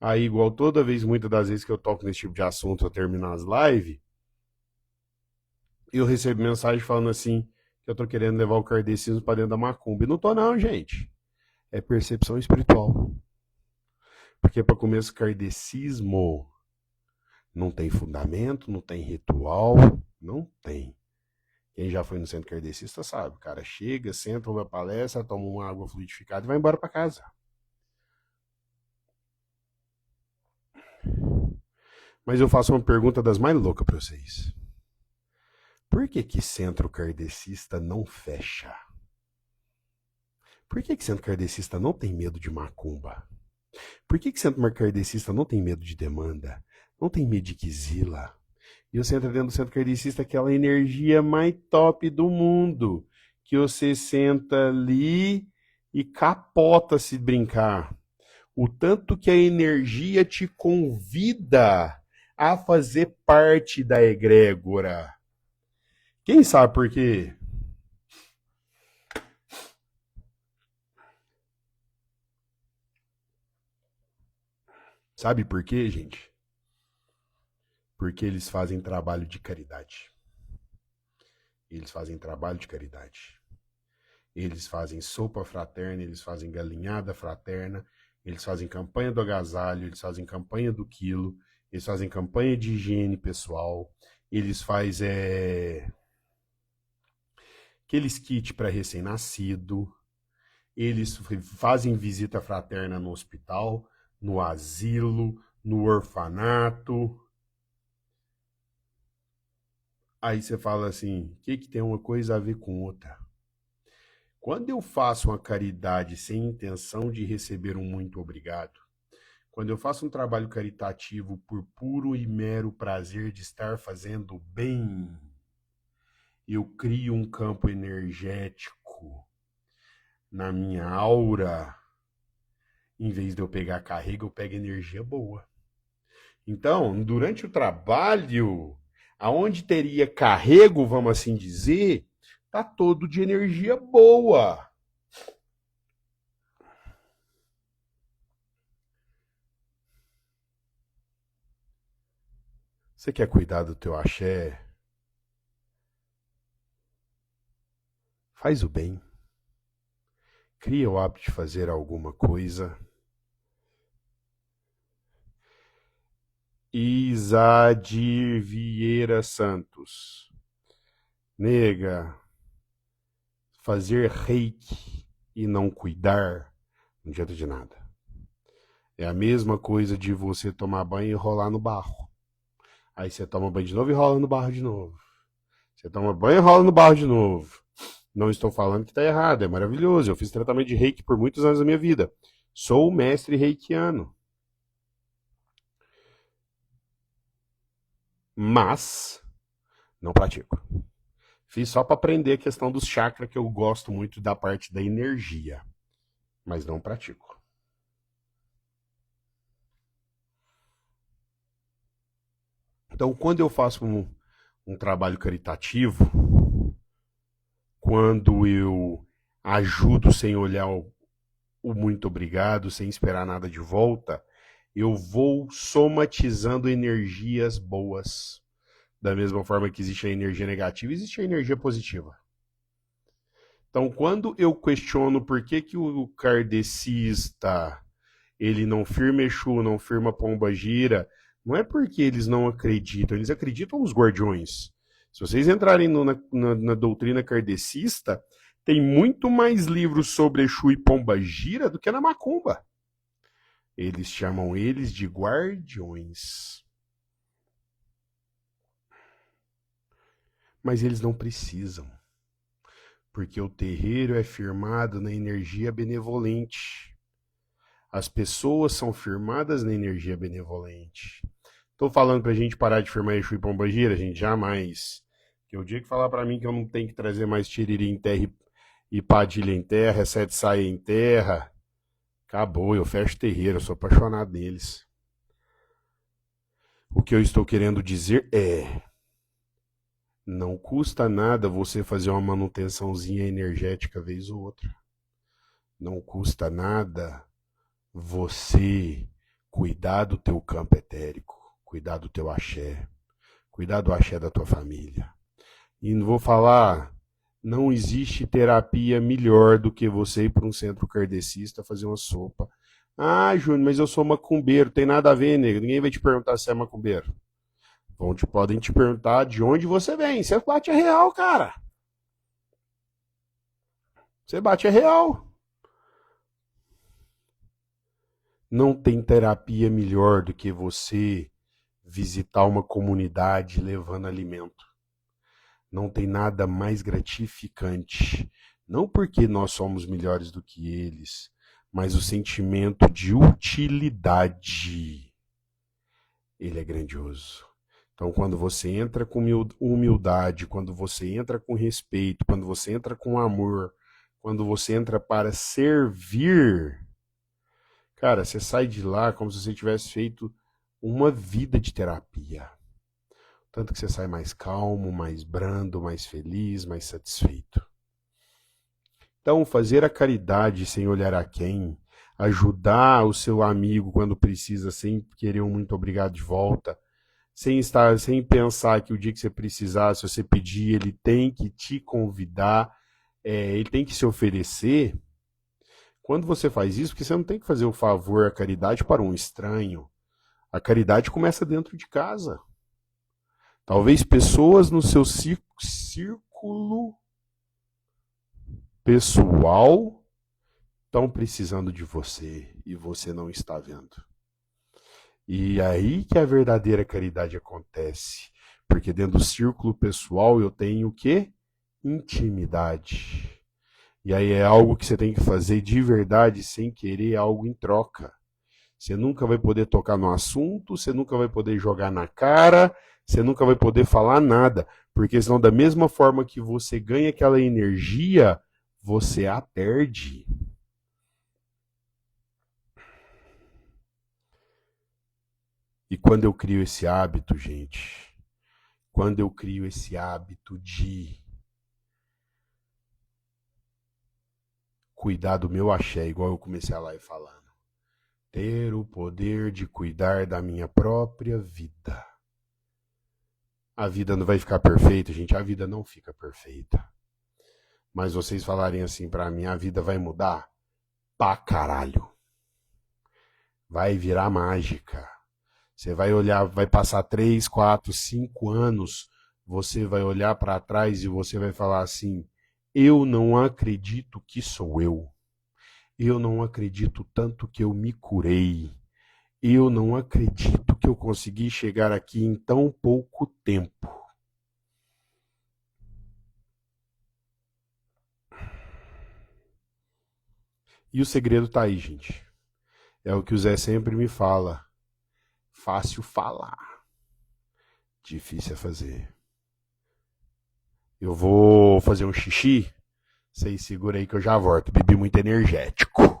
Aí, igual toda vez, muitas das vezes que eu toco nesse tipo de assunto, eu terminar as lives, eu recebo mensagem falando assim, que eu tô querendo levar o kardecismo para dentro da macumba. E não tô não, gente. É percepção espiritual. Porque para começo, kardecismo não tem fundamento, não tem ritual, não tem. Quem já foi no centro kardecista sabe, o cara chega, senta, ouve a palestra, toma uma água fluidificada e vai embora para casa. Mas eu faço uma pergunta das mais loucas para vocês. Por que centro kardecista não fecha? Por que centro kardecista não tem medo de macumba? Por que centro kardecista não tem medo de demanda? Não tem medo de quizila? E você entra dentro do centro kardecista, aquela energia mais top do mundo, que você senta ali e capota se brincar. O tanto que a energia te convida a fazer parte da egrégora. Quem sabe por quê? Sabe por quê, gente? Porque eles fazem trabalho de caridade. Eles fazem trabalho de caridade. Eles fazem sopa fraterna, eles fazem galinhada fraterna, eles fazem campanha do agasalho, eles fazem campanha do quilo, eles fazem campanha de higiene pessoal, eles fazem aqueles kits para recém-nascido, eles fazem visita fraterna no hospital, no asilo, no orfanato. Aí você fala assim, o que tem uma coisa a ver com outra? Quando eu faço uma caridade sem intenção de receber um muito obrigado, quando eu faço um trabalho caritativo por puro e mero prazer de estar fazendo bem, eu crio um campo energético na minha aura Em vez de eu pegar carrego, eu pego energia boa. Então, durante o trabalho, aonde teria carrego, vamos assim dizer, tá todo de energia boa. Você quer cuidar do teu axé? Faz o bem. Cria o hábito de fazer alguma coisa. Isadir Vieira Santos. Nega, fazer reiki e não cuidar não adianta de nada. É a mesma coisa de você tomar banho e rolar no barro. Aí você toma banho de novo e rola no barro de novo. Você toma banho e rola no barro de novo. Não estou falando que está errado, é maravilhoso. Eu fiz tratamento de reiki por muitos anos da minha vida. Sou mestre reikiano. Mas não pratico. Fiz só para aprender a questão dos chakras, que eu gosto muito da parte da energia. Mas não pratico. Então, quando eu faço um trabalho caritativo, quando eu ajudo sem olhar o muito obrigado, sem esperar nada de volta, eu vou somatizando energias boas. Da mesma forma que existe a energia negativa, existe a energia positiva. Então, quando eu questiono por que o kardecista ele não firma Exu, não firma Pombagira, não é porque eles não acreditam, eles acreditam nos guardiões. Se vocês entrarem na doutrina kardecista, tem muito mais livros sobre Exu e Pombagira do que na Macumba. Eles chamam eles de guardiões. Mas eles não precisam. Porque o terreiro é firmado na energia benevolente. As pessoas são firmadas na energia benevolente. Estou falando pra gente parar de firmar Exu e Pombagira, gente, jamais. Porque o dia que falar pra mim que eu não tenho que trazer mais Tiriri em terra e Padilha em terra, Sete Saia em terra, acabou, eu fecho o terreiro, eu sou apaixonado neles. O que eu estou querendo dizer é, não custa nada você fazer uma manutençãozinha energética vez ou outra. Não custa nada você cuidar do teu campo etérico, cuidar do teu axé, cuidar do axé da tua família. E não vou falar, não existe terapia melhor do que você ir para um centro kardecista fazer uma sopa. Ah, Júnior, mas eu sou macumbeiro, tem nada a ver, nego. Ninguém vai te perguntar se é macumbeiro. Podem te perguntar de onde você vem. Você bate a real, cara. Você bate a real. Não tem terapia melhor do que você visitar uma comunidade levando alimento. Não tem nada mais gratificante. Não porque nós somos melhores do que eles, mas o sentimento de utilidade. Ele é grandioso. Então, quando você entra com humildade, quando você entra com respeito, quando você entra com amor, quando você entra para servir, cara, você sai de lá como se você tivesse feito uma vida de terapia. Tanto que você sai mais calmo, mais brando, mais feliz, mais satisfeito. Então, fazer a caridade sem olhar a quem, ajudar o seu amigo quando precisa, sem querer um muito obrigado de volta, sem pensar que o dia que você precisar, se você pedir, ele tem que te convidar, ele tem que se oferecer. Quando você faz isso, porque você não tem que fazer o favor, a caridade para um estranho. A caridade começa dentro de casa. Talvez pessoas no seu círculo pessoal estão precisando de você e você não está vendo. E aí que a verdadeira caridade acontece. Porque dentro do círculo pessoal eu tenho o quê? Intimidade. E aí é algo que você tem que fazer de verdade, sem querer algo em troca. Você nunca vai poder tocar no assunto, você nunca vai poder jogar na cara, você nunca vai poder falar nada. Porque senão, da mesma forma que você ganha aquela energia, você a perde. E quando eu crio esse hábito, gente, quando eu crio esse hábito de cuidar do meu axé, igual eu comecei a live falando, ter o poder de cuidar da minha própria vida. A vida não vai ficar perfeita, gente, a vida não fica perfeita. Mas vocês falarem assim pra mim, a vida vai mudar? Pra caralho. Vai virar mágica. Você vai olhar, vai passar 3, 4, 5 anos, você vai olhar pra trás e você vai falar assim, eu não acredito que sou eu. Eu não acredito tanto que eu me curei. Eu não acredito que eu consegui chegar aqui em tão pouco tempo. E o segredo tá aí, gente. É o que o Zé sempre me fala. Fácil falar. Difícil é fazer. Eu vou fazer um xixi. Vocês segura aí que eu já volto. Bebi muito energético.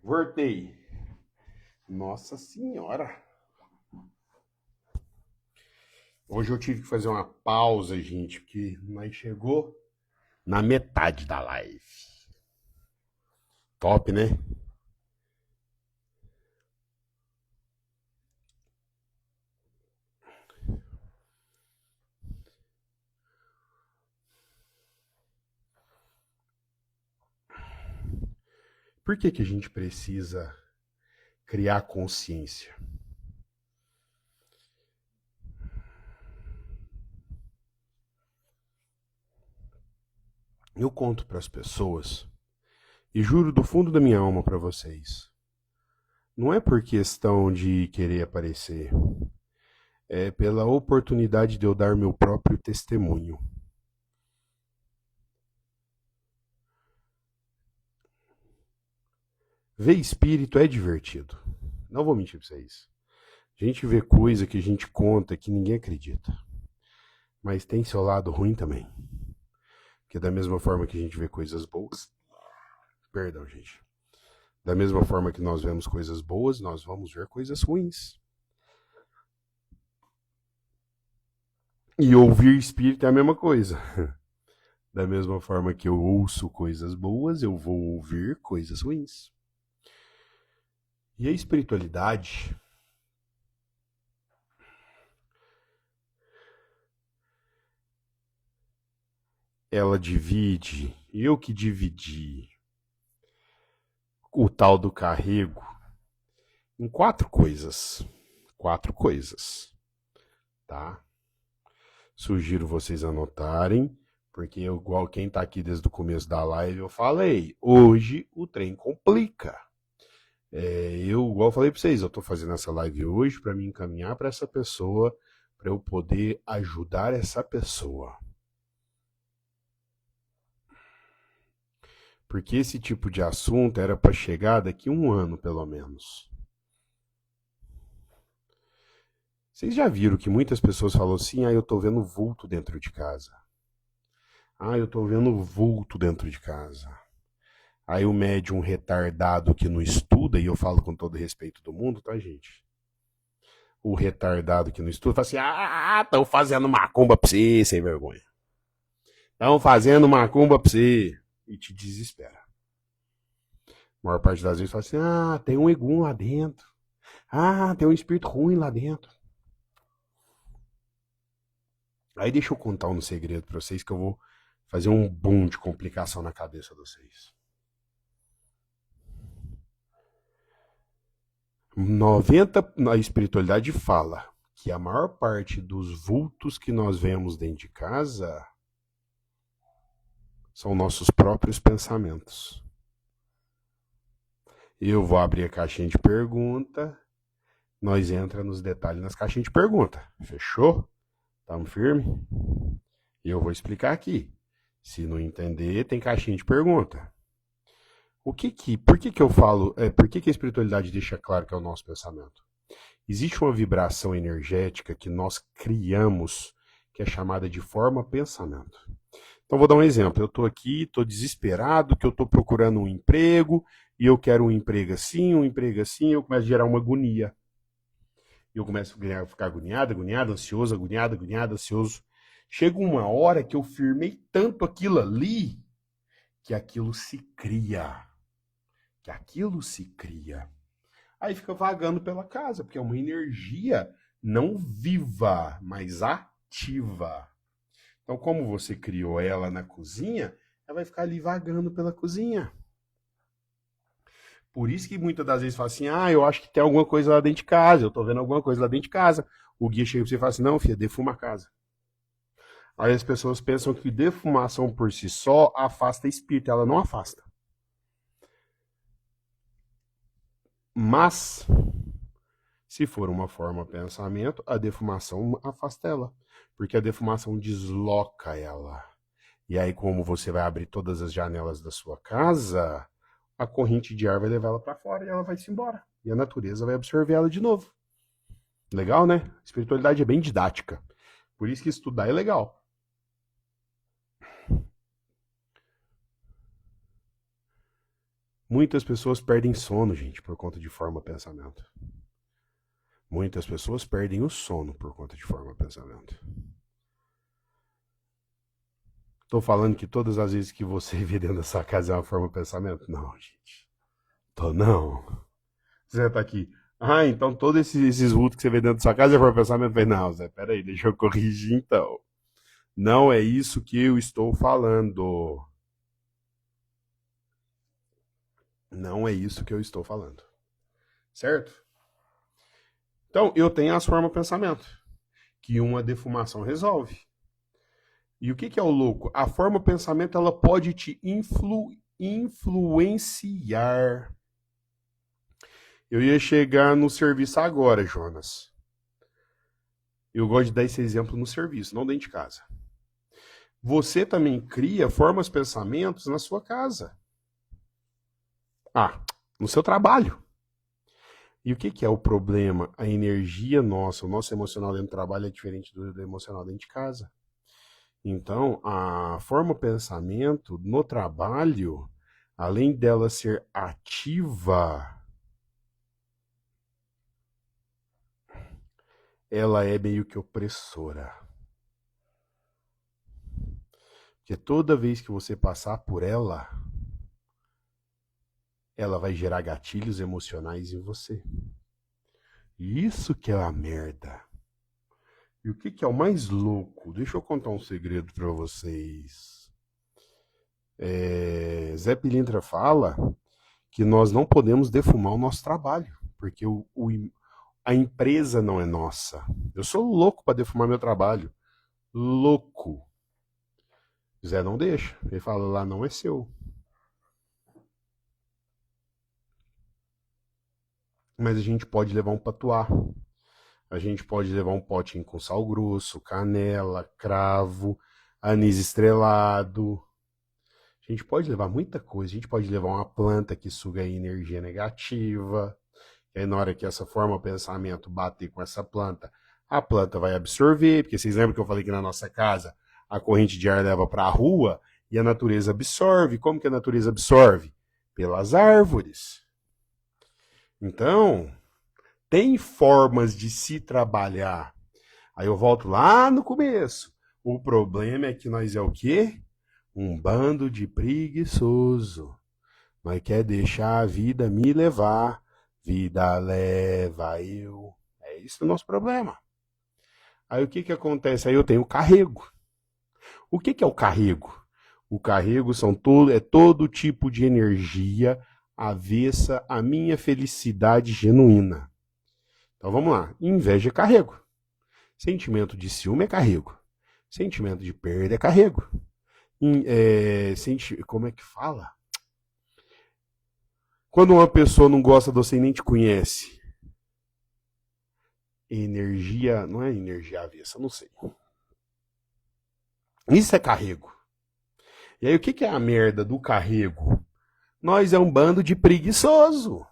Voltei. Nossa senhora. Hoje eu tive que fazer uma pausa, gente, porque nós chegou na metade da live. Top, né? Por que que a gente precisa criar consciência? Eu conto para as pessoas e juro do fundo da minha alma para vocês. Não é por questão de querer aparecer, é pela oportunidade de eu dar meu próprio testemunho. Ver espírito é divertido. Não vou mentir para vocês. A gente vê coisa que a gente conta que ninguém acredita. Mas tem seu lado ruim também. Porque da mesma forma que a gente vê coisas boas... Perdão, gente. Da mesma forma que nós vemos coisas boas, nós vamos ver coisas ruins. E ouvir espírito é a mesma coisa. Da mesma forma que eu ouço coisas boas, eu vou ouvir coisas ruins. E a espiritualidade... ela divide, eu que dividi o tal do carrego em 4 coisas. 4 coisas, tá? Sugiro vocês anotarem, porque eu, igual quem tá aqui desde o começo da live, eu falei, hoje o trem complica. Igual eu falei para vocês, eu estou fazendo essa live hoje para me encaminhar para essa pessoa, para eu poder ajudar essa pessoa. Porque esse tipo de assunto era para chegar daqui a 1 ano, pelo menos. Vocês já viram que muitas pessoas falam assim, eu tô vendo vulto dentro de casa. Eu tô vendo vulto dentro de casa. Aí o médium retardado que não estuda, e eu falo com todo respeito do mundo, tá, gente? O retardado que não estuda fala assim, estão fazendo macumba pra você, sem vergonha. Estão fazendo macumba pra você. E te desespera. A maior parte das vezes fala assim, tem um egum lá dentro. Tem um espírito ruim lá dentro. Aí deixa eu contar um segredo pra vocês que eu vou fazer um boom de complicação na cabeça de vocês. 90, a espiritualidade fala que a maior parte dos vultos que nós vemos dentro de casa são nossos próprios pensamentos. Eu vou abrir a caixinha de pergunta, nós entra nos detalhes nas caixinhas de pergunta. Fechou? Tamo firme? E eu vou explicar aqui. Se não entender, tem caixinha de pergunta. Por que eu falo, por que a espiritualidade deixa claro que é o nosso pensamento? Existe uma vibração energética que nós criamos, que é chamada de forma-pensamento. Então, vou dar um exemplo. Eu estou aqui, estou desesperado, que eu estou procurando um emprego, e eu quero um emprego assim, eu começo a gerar uma agonia. Eu começo a ficar agoniado, ansioso, ansioso. Chega uma hora que eu firmei tanto aquilo ali, que aquilo se cria. Aí fica vagando pela casa, porque é uma energia não viva, mas ativa. Então, como você criou ela na cozinha, ela vai ficar ali vagando pela cozinha. Por isso que muitas das vezes fala assim, eu acho que tem alguma coisa lá dentro de casa, eu tô vendo alguma coisa lá dentro de casa. O guia chega pra você e fala assim, não, filha, defuma a casa. Aí as pessoas pensam que defumação por si só afasta espírito, ela não afasta. Mas, se for uma forma de pensamento, a defumação afasta ela. Porque a defumação desloca ela. E aí, como você vai abrir todas as janelas da sua casa, a corrente de ar vai levar ela para fora e ela vai se embora. E a natureza vai absorver ela de novo. Legal, né? A espiritualidade é bem didática. Por isso que estudar é legal. Muitas pessoas perdem sono, gente, por conta de forma-pensamento. Muitas pessoas perdem o sono por conta de forma-pensamento. Tô falando que todas as vezes que você vê dentro da sua casa é uma forma-pensamento? Não, gente. Não. Você tá aqui. Então todos esses vultos que você vê dentro da sua casa é forma-pensamento? Não, Zé, peraí, deixa eu corrigir então. Não é isso que eu estou falando. Não é isso que eu estou falando. Certo? Então, eu tenho as formas de pensamento, que uma defumação resolve. E o que é o louco? A forma de pensamento ela pode te influenciar. Eu ia chegar no serviço agora, Jonas. Eu gosto de dar esse exemplo no serviço, não dentro de casa. Você também cria formas de pensamentos na sua casa. No seu trabalho. E o que é o problema? A energia nossa, o nosso emocional dentro do trabalho é diferente do emocional dentro de casa. Então, a forma de pensamento no trabalho, além dela ser ativa, ela é meio que opressora. Porque toda vez que você passar por ela vai gerar gatilhos emocionais em você. Isso que é a merda. E o que é o mais louco? Deixa eu contar um segredo para vocês. Zé Pilintra fala que nós não podemos defumar o nosso trabalho, porque a empresa não é nossa. Eu sou louco para defumar meu trabalho. Louco. Zé não deixa. Ele fala, lá não é seu. Mas a gente pode levar um patuá. A gente pode levar um potinho com sal grosso, canela, cravo, anis estrelado. A gente pode levar muita coisa. A gente pode levar uma planta que suga a energia negativa. E aí, na hora que essa forma de pensamento bater com essa planta, a planta vai absorver. Porque vocês lembram que eu falei que na nossa casa a corrente de ar leva para a rua e a natureza absorve. Como que a natureza absorve? Pelas árvores. Então, tem formas de se trabalhar. Aí eu volto lá no começo. O problema é que nós é o quê? Um bando de preguiçoso. Nós quer deixar a vida me levar. Vida leva eu. É isso o nosso problema. Aí o que acontece? Aí eu tenho o carrego. O que é o carrego? O carrego é todo tipo de energia avessa à minha felicidade genuína. Então vamos lá. Inveja é carrego. Sentimento de ciúme é carrego. Sentimento de perda é carrego. Como é que fala? Quando uma pessoa não gosta de você e nem te conhece. Energia, não é energia avessa, não sei. Isso é carrego. E aí o que é a merda do carrego? Nós é um bando de preguiçoso.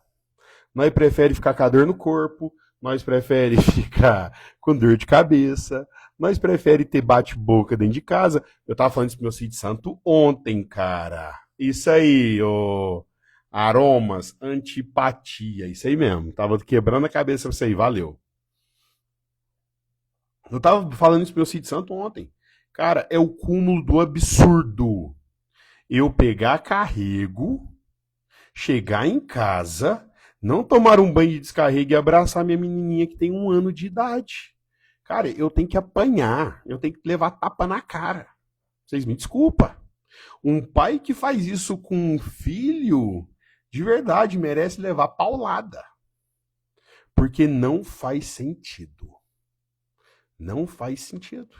Nós prefere ficar com a dor no corpo, nós prefere ficar com dor de cabeça, nós prefere ter bate-boca dentro de casa. Eu tava falando isso pro meu filho de santo ontem, cara. Isso aí, ô. Aromas, antipatia, isso aí mesmo. Tava quebrando a cabeça pra isso aí, valeu. Eu tava falando isso pro meu filho de santo ontem. Cara, é o cúmulo do absurdo. Eu pegar carrego, chegar em casa, não tomar um banho de descarrego e abraçar minha menininha que tem 1 ano de idade. Cara, eu tenho que apanhar, eu tenho que levar tapa na cara. Vocês me desculpam. Um pai que faz isso com um filho, de verdade, merece levar paulada. Porque não faz sentido. Não faz sentido.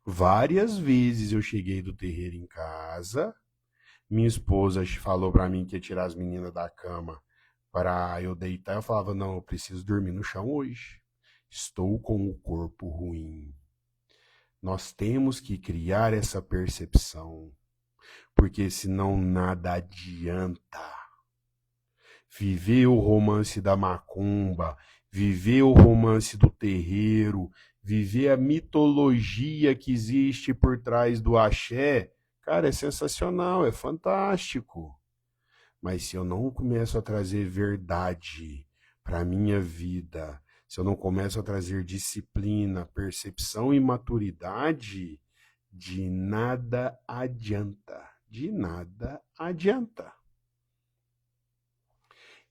Várias vezes eu cheguei do terreiro em casa, minha esposa falou pra mim que ia tirar as meninas da cama para eu deitar. Eu falava, não, eu preciso dormir no chão hoje. Estou com o corpo ruim. Nós temos que criar essa percepção, porque senão nada adianta. Viver o romance da macumba, viver o romance do terreiro, viver a mitologia que existe por trás do axé, cara, é sensacional, é fantástico. Mas se eu não começo a trazer verdade para a minha vida, se eu não começo a trazer disciplina, percepção e maturidade, de nada adianta. De nada adianta.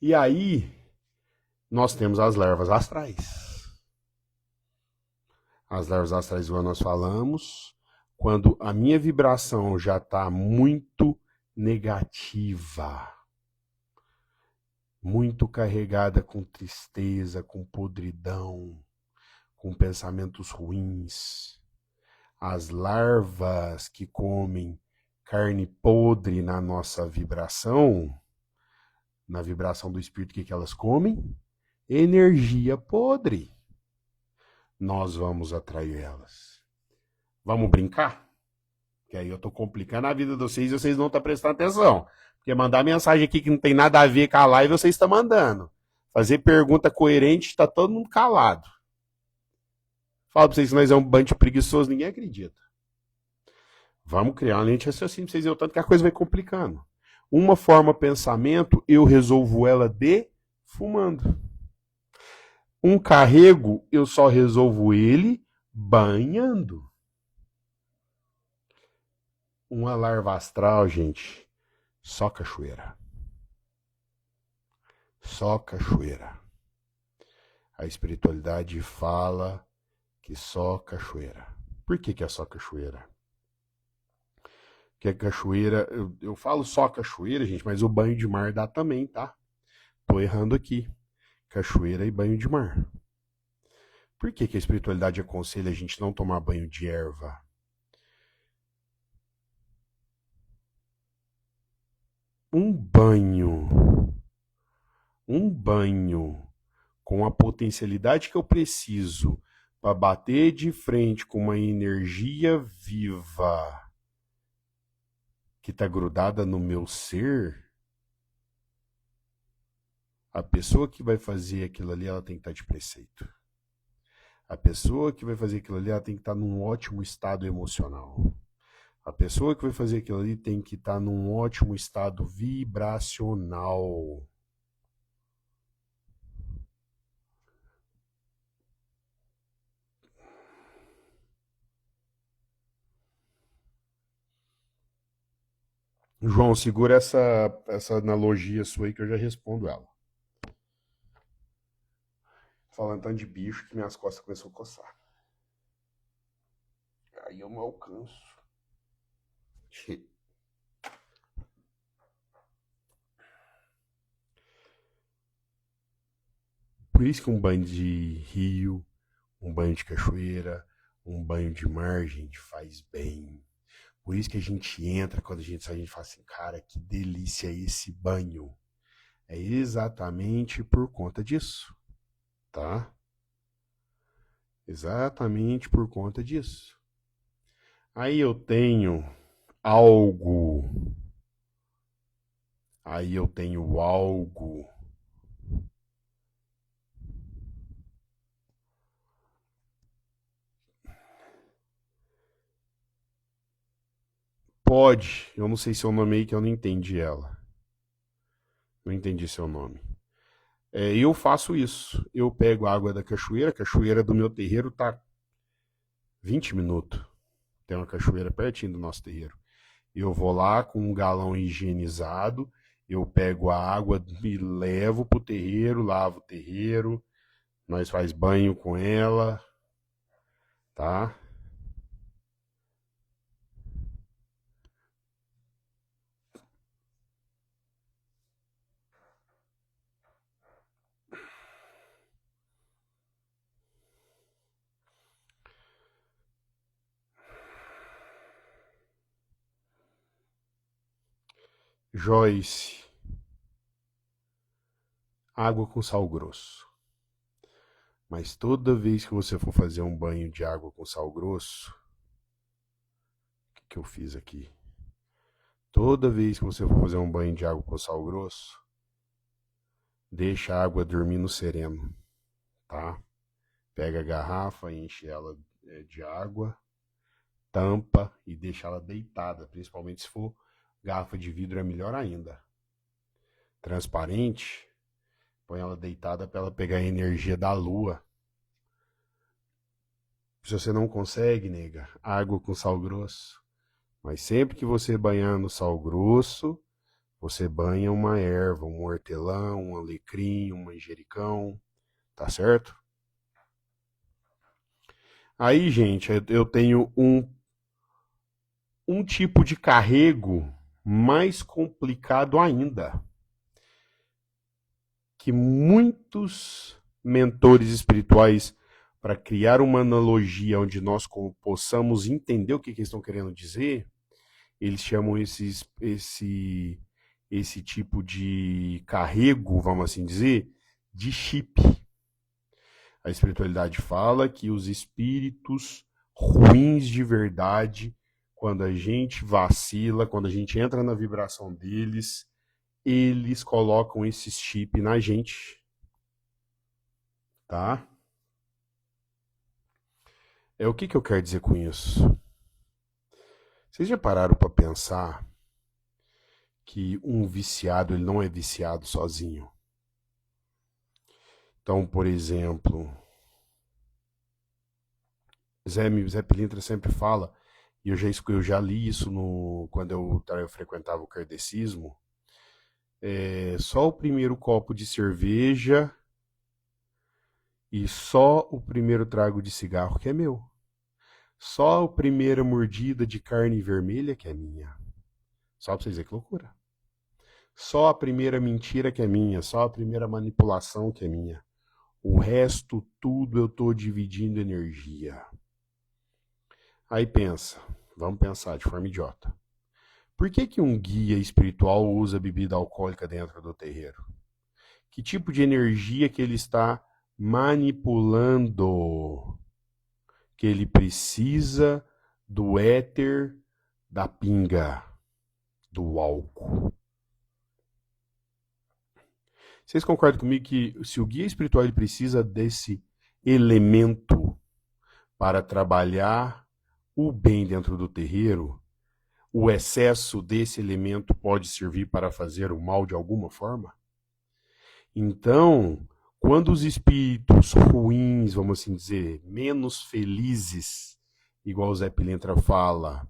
E aí, nós temos as larvas astrais. As larvas astrais, igual nós falamos, quando a minha vibração já está muito negativa, muito carregada com tristeza, com podridão, com pensamentos ruins. As larvas que comem carne podre na nossa vibração, na vibração do espírito, o que elas comem? Energia podre. Nós vamos atrair elas. Vamos brincar? Que aí eu tô complicando a vida de vocês e vocês não estão prestando atenção. Porque mandar mensagem aqui que não tem nada a ver com a live, vocês estão mandando. Fazer pergunta coerente, está todo mundo calado. Falo para vocês que nós é um bando de preguiçosos, ninguém acredita. Vamos criar uma lente de raciocínio para vocês verem o tanto que a coisa vai complicando. Uma forma pensamento, eu resolvo ela defumando. Um carrego, eu só resolvo ele banhando. Uma larva astral, gente, só cachoeira. Só cachoeira. A espiritualidade fala que só cachoeira. Por que é só cachoeira? Porque a cachoeira, eu falo só cachoeira, gente, mas o banho de mar dá também, tá? Tô errando aqui. Cachoeira e banho de mar. Por que a espiritualidade aconselha a gente não tomar banho de erva? Um banho um banho com a potencialidade que eu preciso para bater de frente com uma energia viva que está grudada no meu ser, a pessoa que vai fazer aquilo ali, ela tem que estar de preceito. A pessoa que vai fazer aquilo ali, ela tem que estar num ótimo estado emocional. A pessoa que vai fazer aquilo ali tem que estar num ótimo estado vibracional. João, segura essa analogia sua aí que eu já respondo ela. Falando tanto de bicho que minhas costas começam a coçar. Aí eu não alcanço. Por isso que um banho de rio, um banho de cachoeira, um banho de mar, gente, faz bem. Por isso que a gente entra, quando a gente sai, a gente fala assim, cara, que delícia esse banho. É exatamente por conta disso, tá? Exatamente por conta disso. Aí eu tenho algo. Aí eu tenho algo. Pode, eu não sei seu nome aí que eu não entendi ela. Não entendi seu nome. Eu faço isso. Eu pego a água da cachoeira, a cachoeira do meu terreiro tá 20 minutos. Tem uma cachoeira pertinho do nosso terreiro. Eu vou lá com um galão higienizado, eu pego a água e levo pro terreiro, lavo o terreiro, nós faz banho com ela, tá? Joyce, água com sal grosso. Mas toda vez que você for fazer um banho de água com sal grosso, o que eu fiz aqui? Toda vez que você for fazer um banho de água com sal grosso, deixa a água dormir no sereno, tá? Pega a garrafa, enche ela de água, tampa e deixa ela deitada, principalmente se for garrafa de vidro é melhor ainda. Transparente, põe ela deitada para ela pegar a energia da lua. Se você não consegue, nega, água com sal grosso. Mas sempre que você banhar no sal grosso, você banha uma erva, um hortelã, um alecrim, um manjericão, tá certo? Aí, gente, eu tenho um tipo de carrego mais complicado ainda, que muitos mentores espirituais, para criar uma analogia onde nós possamos entender o que eles estão querendo dizer, eles chamam esse tipo de carrego, vamos assim dizer, de chip. A espiritualidade fala que os espíritos ruins de verdade, quando a gente vacila, quando a gente entra na vibração deles, eles colocam esse chip na gente, tá? O que eu quero dizer com isso? Vocês já pararam para pensar que um viciado ele não é viciado sozinho? Então, por exemplo, Zé Pilintra sempre fala, e eu já li isso quando eu frequentava o kardecismo, só o primeiro copo de cerveja e só o primeiro trago de cigarro que é meu. Só a primeira mordida de carne vermelha que é minha. Só pra vocês verem que loucura. Só a primeira mentira que é minha, só a primeira manipulação que é minha. O resto, tudo eu tô dividindo energia. Aí pensa, vamos pensar de forma idiota. Por que um guia espiritual usa bebida alcoólica dentro do terreiro? Que tipo de energia que ele está manipulando? Que ele precisa do éter da pinga, do álcool. Vocês concordam comigo que se o guia espiritual ele precisa desse elemento para trabalhar o bem dentro do terreiro, o excesso desse elemento pode servir para fazer o mal de alguma forma? Então, quando os espíritos ruins, vamos assim dizer, menos felizes, igual o Zé Pilintra fala,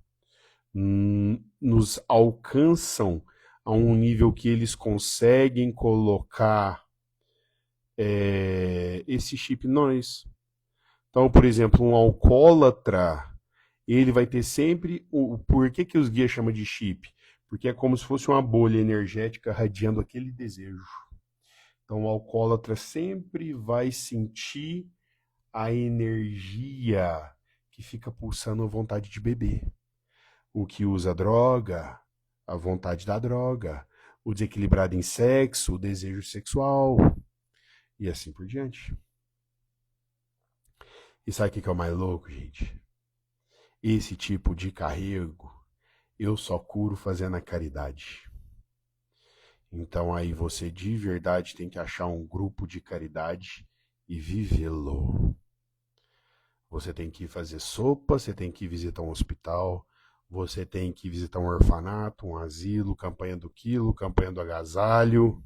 nos alcançam a um nível que eles conseguem colocar esse chip em nós. Então, por exemplo, um alcoólatra, ele vai ter sempre... Por que os guias chamam de chip? Porque é como se fosse uma bolha energética radiando aquele desejo. Então, o alcoólatra sempre vai sentir a energia que fica pulsando a vontade de beber. O que usa droga, a vontade da droga. O desequilibrado em sexo, o desejo sexual. E assim por diante. E sabe o que é o mais louco, gente? Esse tipo de carrego eu só curo fazendo a caridade. Então aí você de verdade tem que achar um grupo de caridade e vivê-lo. Você tem que fazer sopa, você tem que visitar um hospital, você tem que visitar um orfanato, um asilo, campanha do quilo, campanha do agasalho.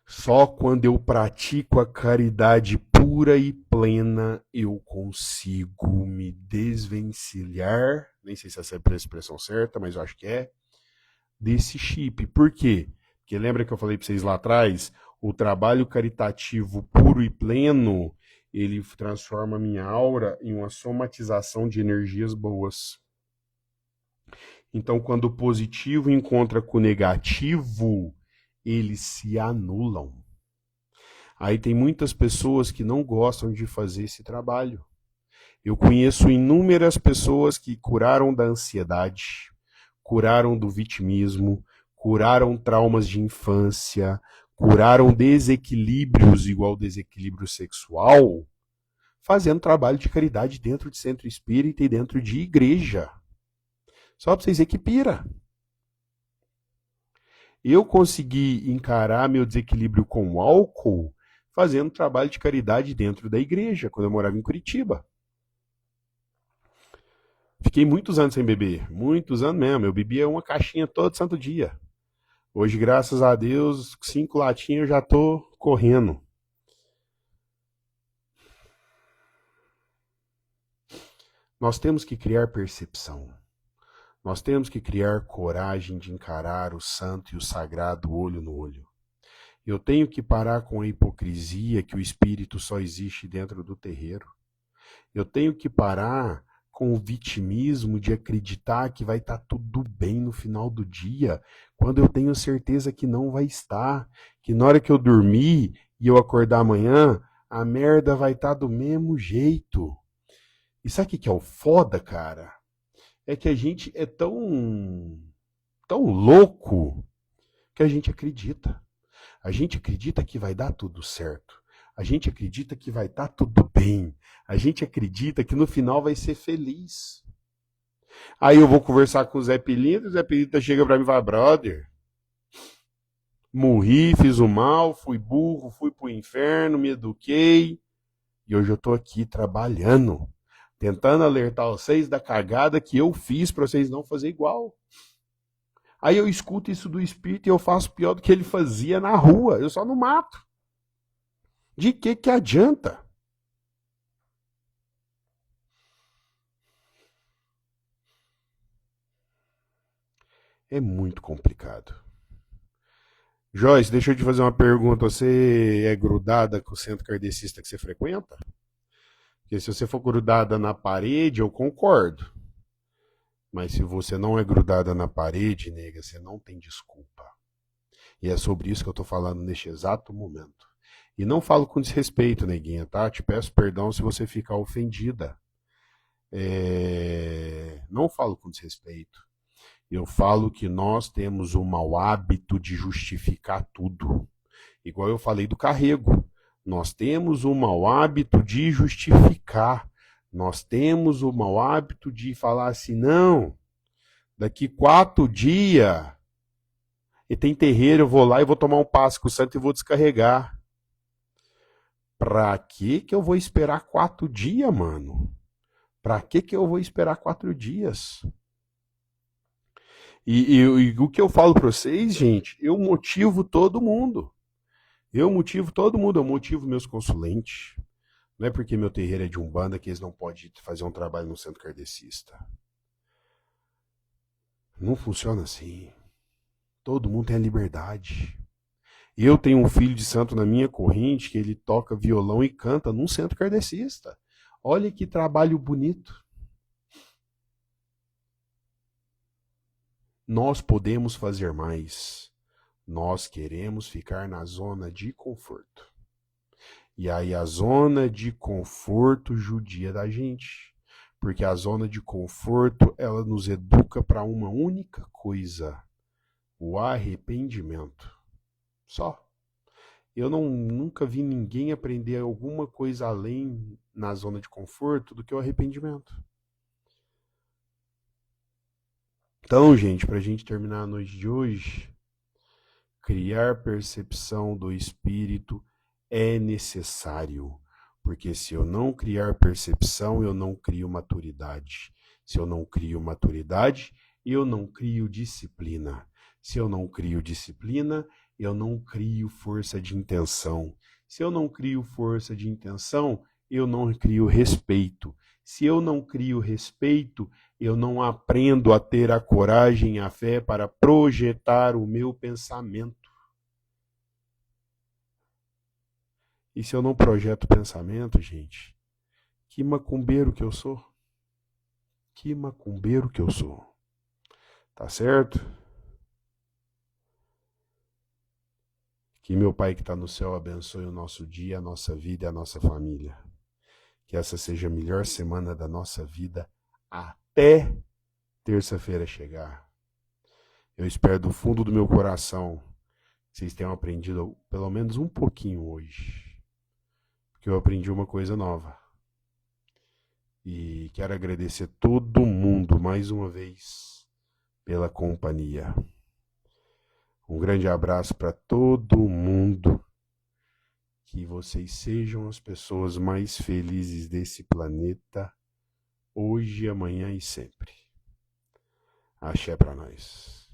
Só quando eu pratico a caridade pura e plena, eu consigo me desvencilhar, nem sei se essa é a expressão certa, mas eu acho que é, desse chip. Por quê? Porque lembra que eu falei para vocês lá atrás, o trabalho caritativo puro e pleno, ele transforma a minha aura em uma somatização de energias boas. Então, quando o positivo encontra com o negativo, eles se anulam. Aí tem muitas pessoas que não gostam de fazer esse trabalho. Eu conheço inúmeras pessoas que curaram da ansiedade, curaram do vitimismo, curaram traumas de infância, curaram desequilíbrios igual desequilíbrio sexual, fazendo trabalho de caridade dentro de centro espírita e dentro de igreja. Só para vocês verem que pira. Eu consegui encarar meu desequilíbrio com o álcool fazendo trabalho de caridade dentro da igreja, quando eu morava em Curitiba. Fiquei muitos anos sem beber, muitos anos mesmo. Eu bebia uma caixinha todo santo dia. Hoje, graças a Deus, 5 latinhas eu já tô correndo. Nós temos que criar percepção. Nós temos que criar coragem de encarar o santo e o sagrado olho no olho. Eu tenho que parar com a hipocrisia que o espírito só existe dentro do terreiro. Eu tenho que parar com o vitimismo de acreditar que vai estar tudo bem no final do dia, quando eu tenho certeza que não vai estar, que na hora que eu dormir e eu acordar amanhã, a merda vai estar do mesmo jeito. E sabe o que é o foda, cara? É que a gente é tão louco que a gente acredita. A gente acredita que vai dar tudo certo. A gente acredita que vai estar tudo bem. A gente acredita que no final vai ser feliz. Aí eu vou conversar com o Zé Pilintra, o Zé Pilintra chega pra mim e fala, brother, morri, fiz o mal, fui burro, fui pro inferno, me eduquei, e hoje eu tô aqui trabalhando, tentando alertar vocês da cagada que eu fiz para vocês não fazer igual. Aí eu escuto isso do espírito e eu faço pior do que ele fazia na rua, eu só não mato. De que adianta? É muito complicado. Joyce, deixa eu te fazer uma pergunta. Você é grudada com o centro kardecista que você frequenta? Porque se você for grudada na parede, eu concordo. Mas se você não é grudada na parede, nega, você não tem desculpa. E é sobre isso que eu tô falando neste exato momento. E não falo com desrespeito, neguinha, tá? Te peço perdão se você ficar ofendida. Não falo com desrespeito. Eu falo que nós temos o mau hábito de justificar tudo. Igual eu falei do carrego. Nós temos o mau hábito de justificar. Nós temos o mau hábito de falar assim, não, daqui 4 dias e tem terreiro, eu vou lá e vou tomar um passe com o santo e vou descarregar. Pra que eu vou esperar 4 dias, mano? Pra que eu vou esperar 4 dias? E o que eu falo pra vocês, gente, eu motivo todo mundo. Eu motivo meus consulentes. Não é porque meu terreiro é de Umbanda que eles não podem fazer um trabalho no centro kardecista. Não funciona assim. Todo mundo tem a liberdade. Eu tenho um filho de santo na minha corrente que ele toca violão e canta num centro kardecista. Olha que trabalho bonito. Nós podemos fazer mais. Nós queremos ficar na zona de conforto. E aí a zona de conforto judia da gente. Porque a zona de conforto, ela nos educa para uma única coisa. O arrependimento. Só. Eu nunca vi ninguém aprender alguma coisa além na zona de conforto do que o arrependimento. Então, gente, para a gente terminar a noite de hoje, criar percepção do espírito é necessário. Porque se eu não criar percepção, eu não crio maturidade. Se eu não crio maturidade, eu não crio disciplina. Se eu não crio disciplina, eu não crio força de intenção. Se eu não crio força de intenção, eu não crio respeito. Se eu não crio respeito, eu não aprendo a ter a coragem e a fé para projetar o meu pensamento. E se eu não projeto pensamento, gente, que macumbeiro que eu sou? Que macumbeiro que eu sou? Tá certo? Que meu Pai que está no céu abençoe o nosso dia, a nossa vida e a nossa família. Que essa seja a melhor semana da nossa vida até terça-feira chegar. Eu espero do fundo do meu coração que vocês tenham aprendido pelo menos um pouquinho hoje. Porque eu aprendi uma coisa nova. E quero agradecer todo mundo mais uma vez pela companhia. Um grande abraço para todo mundo. Que vocês sejam as pessoas mais felizes desse planeta, hoje, amanhã e sempre. Axé para nós.